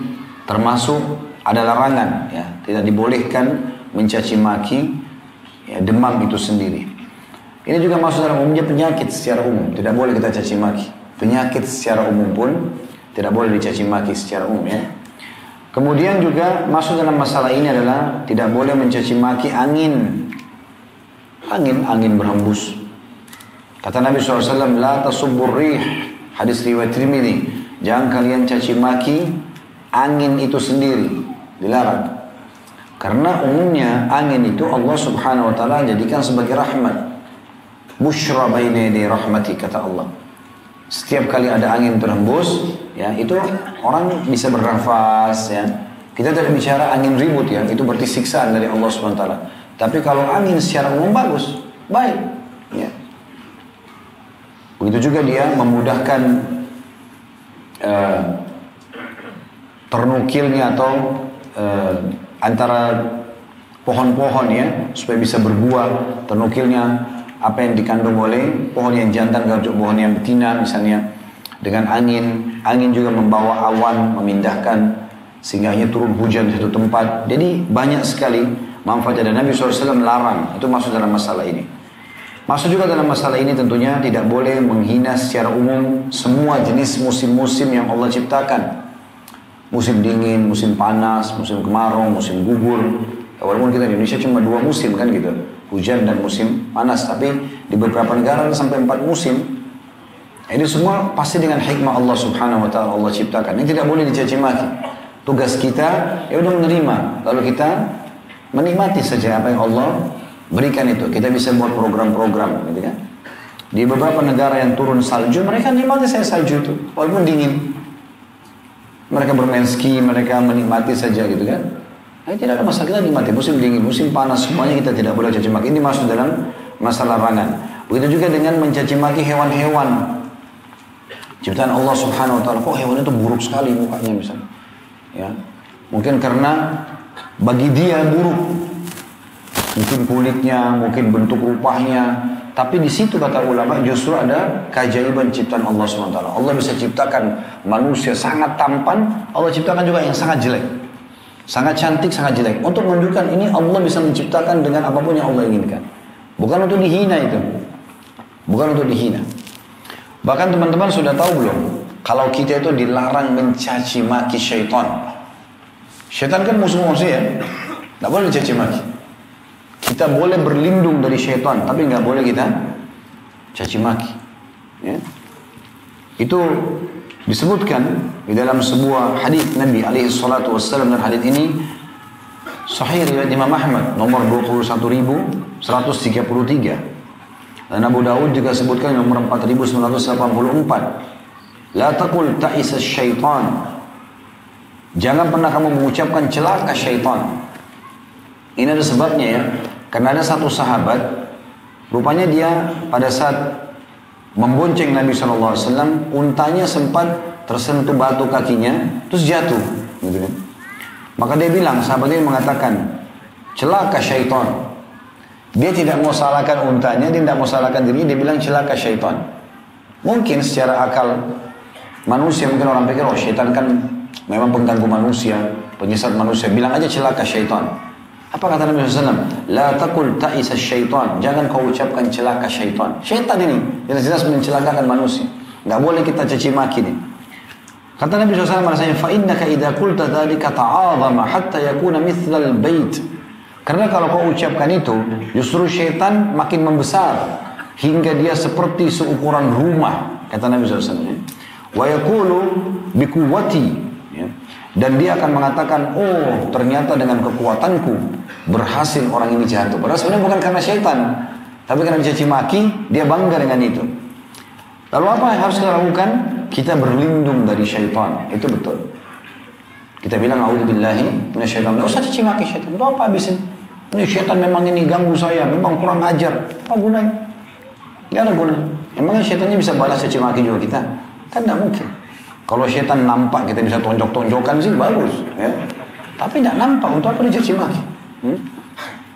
termasuk ada larangan, ya, tidak dibolehkan mencaci maki, ya, demam itu sendiri. Ini juga masuk dalam umumnya penyakit secara umum, tidak boleh kita caci maki. Penyakit secara umum pun tidak boleh dicaci maki secara umum, ya. Kemudian juga masuk dalam masalah ini adalah tidak boleh mencaci maki angin. Angin berhembus. Kata Nabi SAW, la tasubbur rih, hadis riwayat Tirmidzi, jangan kalian caci maki angin itu sendiri, dilarang. Karena umumnya angin itu Allah Subhanahu wa taala jadikan sebagai rahmat. Bushra baina yaday rahmati, kata Allah. Setiap kali ada angin terhembus, ya, itu orang bisa bernafas, ya. Kita tidak bicara angin ribut, ya, itu berarti siksaan dari Allah Subhanahu wa taala. Tapi kalau angin secara umum bagus, baik, ya. Begitu juga dia memudahkan ternukilnya atau antara pohon-pohon, ya, supaya bisa berbuah. Ternukilnya apa yang dikandung oleh pohon yang jantan ke pohon yang betina misalnya. Dengan angin juga membawa awan, memindahkan sehingga hanya turun hujan di satu tempat. Jadi banyak sekali manfaatnya, dan Nabi SAW melarang. Itu masuk dalam masalah ini. Masuk juga dalam masalah ini tentunya tidak boleh menghina secara umum semua jenis musim-musim yang Allah ciptakan. Musim dingin, musim panas, musim kemarau, musim gugur. Walaupun kita di Indonesia cuma 2 musim kan gitu, hujan dan musim panas. Tapi di beberapa negara sampai 4 musim. Ini semua pasti dengan hikmah Allah Subhanahu wa taala Allah ciptakan. Ini tidak boleh dicaci maki. Tugas kita ya udah menerima, lalu kita menikmati saja apa yang Allah berikan itu. Kita bisa buat program-program gitu kan. Di beberapa negara yang turun salju, mereka nikmati saya salju itu walaupun dingin. Mereka bermain ski, mereka menikmati saja gitu kan. Nah, tidak ada masalah, kita nikmati musim dingin, musim panas, semuanya kita tidak boleh caci maki. Ini masuk dalam masalah larangan. Begitu juga dengan mencaci maki hewan-hewan ciptaan Allah Subhanahu wa taala. Kok hewan itu buruk sekali mukanya misalnya. Ya. Mungkin karena bagi dia buruk. Mungkin kulitnya, mungkin bentuk rupanya. Tapi di situ kata ulama justru ada keajaiban ciptaan Allah Subhanahu wa taala. Allah bisa ciptakan manusia sangat tampan, Allah ciptakan juga yang sangat jelek. Sangat cantik, sangat jelek. Untuk menunjukkan ini Allah bisa menciptakan dengan apapun yang Allah inginkan. Bukan untuk dihina itu. Bukan untuk dihina. Bahkan teman-teman sudah tahu belum? Kalau kita itu dilarang mencaci maki syaitan. Syaitan kan musuh manusia. Tidak boleh dicaci maki. Kita boleh berlindung dari syaitan, tapi nggak boleh kita caci maki. Ya. Itu disebutkan di dalam sebuah hadis Nabi alaihi salatu wassalam, dan hadis ini sahih riwayat Imam Ahmad nomor 21.133, dan Abu Dawud juga sebutkan nomor 4.984. La taqul ta'isa syaitan, jangan pernah kamu mengucapkan celaka syaitan. Ini ada sebabnya ya, karena ada satu sahabat, rupanya dia pada saat membonceng Nabi SAW, untanya sempat tersentuh batu kakinya, terus jatuh. Gitu kan. Maka dia bilang, sahabat ini mengatakan, celaka syaitan. Dia tidak mau salahkan untanya, dia tidak mau salahkan dirinya, dia bilang celaka syaitan. Mungkin secara akal manusia, mungkin orang pikir, oh syaitan kan memang pengganggu manusia, penyesat manusia, bilang aja celaka syaitan. Apa kata Nabi SAW? La taqul ta'isa syaitan. Jangan kau ucapkan celaka syaitan. Syaitan ini jelas-jelas mencelakakan manusia. Gak boleh kita caci maki ini. Kata Nabi SAW rasanya, fa'innaka idha kulta dhalika ta'adhama hatta yakuna mithlal bait. Karena kalau kau ucapkan itu, justru syaitan makin membesar hingga dia seperti seukuran rumah. Kata Nabi SAW. Wa yakulu bikuwati. Ya. Dan dia akan mengatakan, oh ternyata dengan kekuatanku berhasil orang ini jatuh. Padahal sebenarnya bukan karena syaitan, tapi karena dicaci maki, dia bangga dengan itu. Lalu apa yang harus kita lakukan? Kita berlindung dari syaitan. Itu betul. Kita bilang, a'udzubillahi minasyaitan. Nggak usah caci maki syaitan. Itu apa habisin? Ini syaitan memang ini ganggu saya, memang kurang ajar. Apa gunanya? Nggak ada gunanya. Emangnya syaitannya bisa balas caci maki juga kita? Kan nggak mungkin. Kalau syaitan nampak kita bisa tonjok-tonjokan sih bagus, ya. Tapi nggak nampak, untuk apa dicaci maki?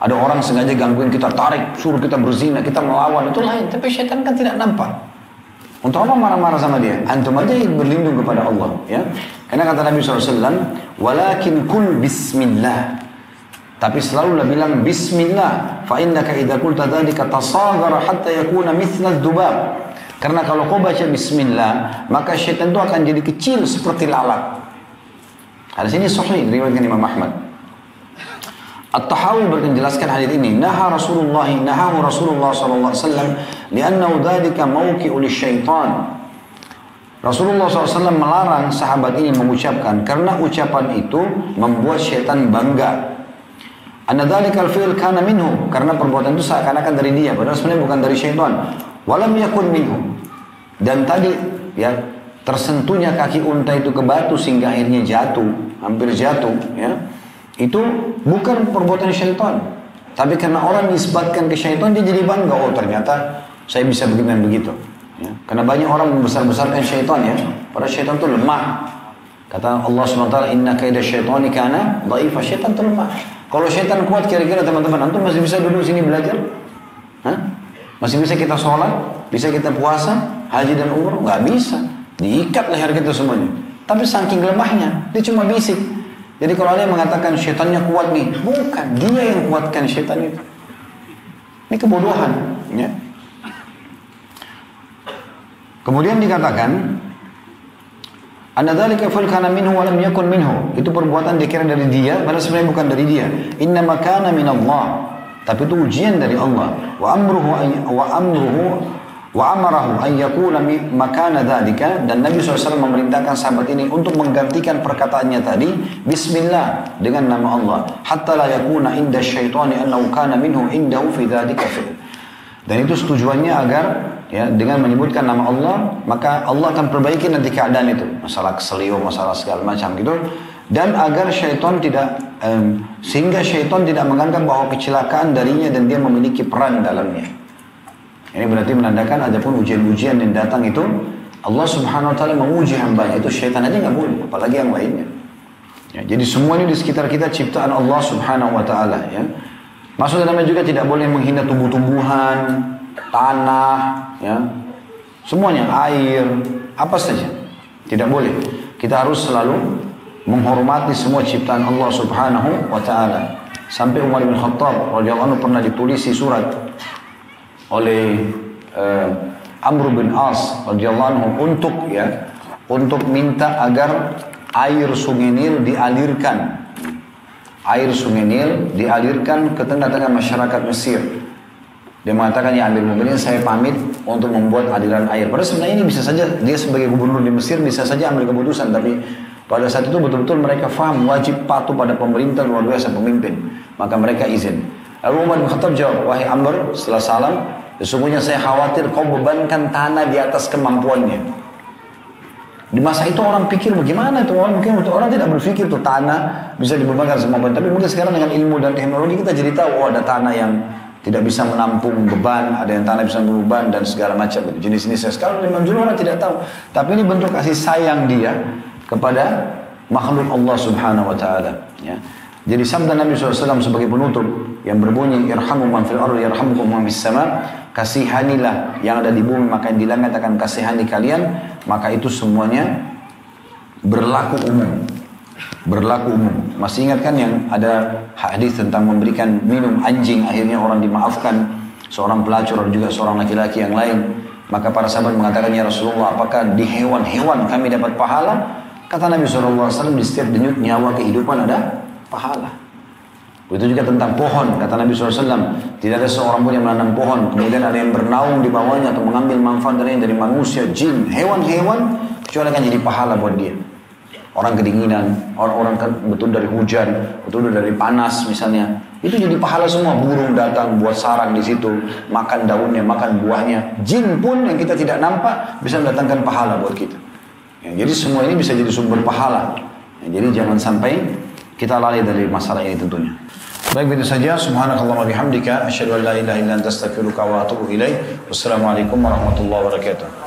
Ada orang sengaja gangguin kita, tarik, suruh kita berzina, kita melawan, itu lain. Tapi syaitan kan tidak nampak. Untuk apa marah-marah sama dia? Antum aja berlindung kepada Allah, ya. Karena kata Nabi SAW, walakin kul bismillah. Tapi selalulah bilang bismillah. Fa innaka idza qulta dzalika tasaghara hatta yakuna mithla dzubab. Karena kalau kau baca bismillah, maka syaitan itu akan jadi kecil seperti lalat. Hadis ini sahih diriwayatkan Imam Ahmad. At-Tahawi menjelaskan hadis ini, nahahu Rasulullah sallallahu alaihi wasallam li'annahu dzalika mawqi'u lisyaitan. Rasulullah SAW melarang sahabat ini mengucapkan karena ucapan itu membuat syaitan bangga. Anna dzalikal fi'l kana minhu, karena perbuatan itu seakan-akan dari dia, padahal sebenarnya bukan dari syaitan. Walam yakun minhu. Dan tadi ya tersentuhnya kaki unta itu ke batu sehingga akhirnya jatuh, hampir jatuh, ya. Itu bukan perbuatan syaitan. Tapi karena orang nisbatkan ke syaitan, dia jadi bangga, oh ternyata saya bisa begitu dan begitu. Ya. Karena banyak orang membesar-besarkan syaitan, ya. Padahal syaitan itu lemah. Kata Allah SWT, inna kaida syaitani kana dha'ifa. Syaitan itu lemah. Kalau syaitan kuat, kira-kira teman-teman, antum masih bisa duduk sini belajar? Hah? Masih bisa kita sholat? Bisa kita puasa? Haji dan umrah? Nggak bisa. Diikat leher kita semuanya. Tapi saking lemahnya, dia cuma bisik. Jadi kalau ada yang mengatakan syaitannya kuat nih, bukan, dia yang kuatkan syaitan itu. Ini kebodohan, ya. Kemudian dikatakan, anna dzalika fal kana minhu wa lam yakun minhu. Itu perbuatan dikira dari dia, padahal sebenarnya bukan dari dia. Inna ma kana min Allah. Tapi itu ujian dari Allah. Wa amarahu an yakuna makana dzalika, dan Nabi SAW memerintahkan sahabat ini untuk menggantikan perkataannya tadi bismillah dengan nama Allah, hatta la yakuna inda syaitani annahu kana minhu indahu fi dzalika fi'l. Dan itu tujuannya agar ya dengan menyebutkan nama Allah, maka Allah akan perbaiki nanti keadaan itu, masalah keselio, masalah segala macam gitu, dan agar syaitan tidak sehingga syaitan tidak menganggap bahwa kecelakaan darinya dan dia memiliki peran dalamnya. Ini berarti menandakan adapun ujian-ujian yang datang itu Allah Subhanahu wa taala menguji hamba, itu syaitan aja nggak boleh, apalagi yang lainnya. Ya, jadi semua ini di sekitar kita ciptaan Allah Subhanahu wa taala, ya. Maksud dalamnya juga tidak boleh menghina tumbuh-tumbuhan, tanah, ya. Semuanya, air, apa saja. Tidak boleh. Kita harus selalu menghormati semua ciptaan Allah Subhanahu wa taala. Sampai Umar bin Khattab radhiyallahu anhu pernah ditulisi surat oleh Amr bin As radhiyallahu anhu untuk minta agar air Sungai Nil dialirkan. Air Sungai Nil dialirkan ke tengah-tengah masyarakat Mesir. Dia mengatakan, ya Amirul Mukminin, saya pamit untuk membuat aliran air. Padahal sebenarnya ini bisa saja, dia sebagai gubernur di Mesir bisa saja ambil keputusan. Tapi pada saat itu betul-betul mereka faham wajib patuh pada pemerintah luar biasa, pemimpin. Maka mereka izin. Lalu Umar bin Khattab jawab, wahai Amr, setelah salam, sesungguhnya saya khawatir kau bebankan tanah di atas kemampuannya. Di masa itu orang pikir bagaimana itu, orang tidak berpikir tuh tanah bisa dibebankan semampuannya. Tapi mungkin sekarang dengan ilmu dan teknologi kita jadi tahu, oh ada tanah yang tidak bisa menampung beban, ada yang tanah bisa menampung beban dan segala macam jenis-jenisnya. Sekarang memang dulu orang tidak tahu. Tapi ini bentuk kasih sayang dia kepada makhluk Allah Subhanahu wa taala, ya. Jadi sabda Nabi SAW sebagai penutup yang berbunyi, irhamu man fil ardi yarhamukum man fis sama, kasihanilah yang ada di bumi maka yang di langit akan kasihani kalian. Maka itu semuanya berlaku umum. Berlaku umum. Masih ingat kan yang ada hadis tentang memberikan minum anjing, akhirnya orang dimaafkan, seorang pelacur dan juga seorang laki-laki yang lain. Maka para sahabat mengatakan, ya Rasulullah, apakah di hewan-hewan kami dapat pahala? Kata Nabi SAW, di setiap denyut nyawa kehidupan ada pahala. Begitu juga tentang pohon, kata Nabi SAW, tidak ada seorang pun yang menanam pohon kemudian ada yang bernaung di bawahnya atau mengambil manfaat dari manusia, jin, hewan-hewan, kecuali akan jadi pahala buat dia. orang kedinginan, orang kan betul dari hujan, betul dari panas misalnya. Itu jadi pahala semua. Burung datang buat sarang di situ, makan daunnya, makan buahnya. Jin pun yang kita tidak nampak bisa mendatangkan pahala buat kita. Ya, jadi semua ini bisa jadi sumber pahala. Ya, jadi jangan sampai kita lalai dari masalah ini tentunya. Baik, itu saja. Subhanakallah wa bihamdika asyhadu an la ilaha illa anta astaghfiruka wa atubu ilaik. Wassalamualaikum warahmatullahi wabarakatuh.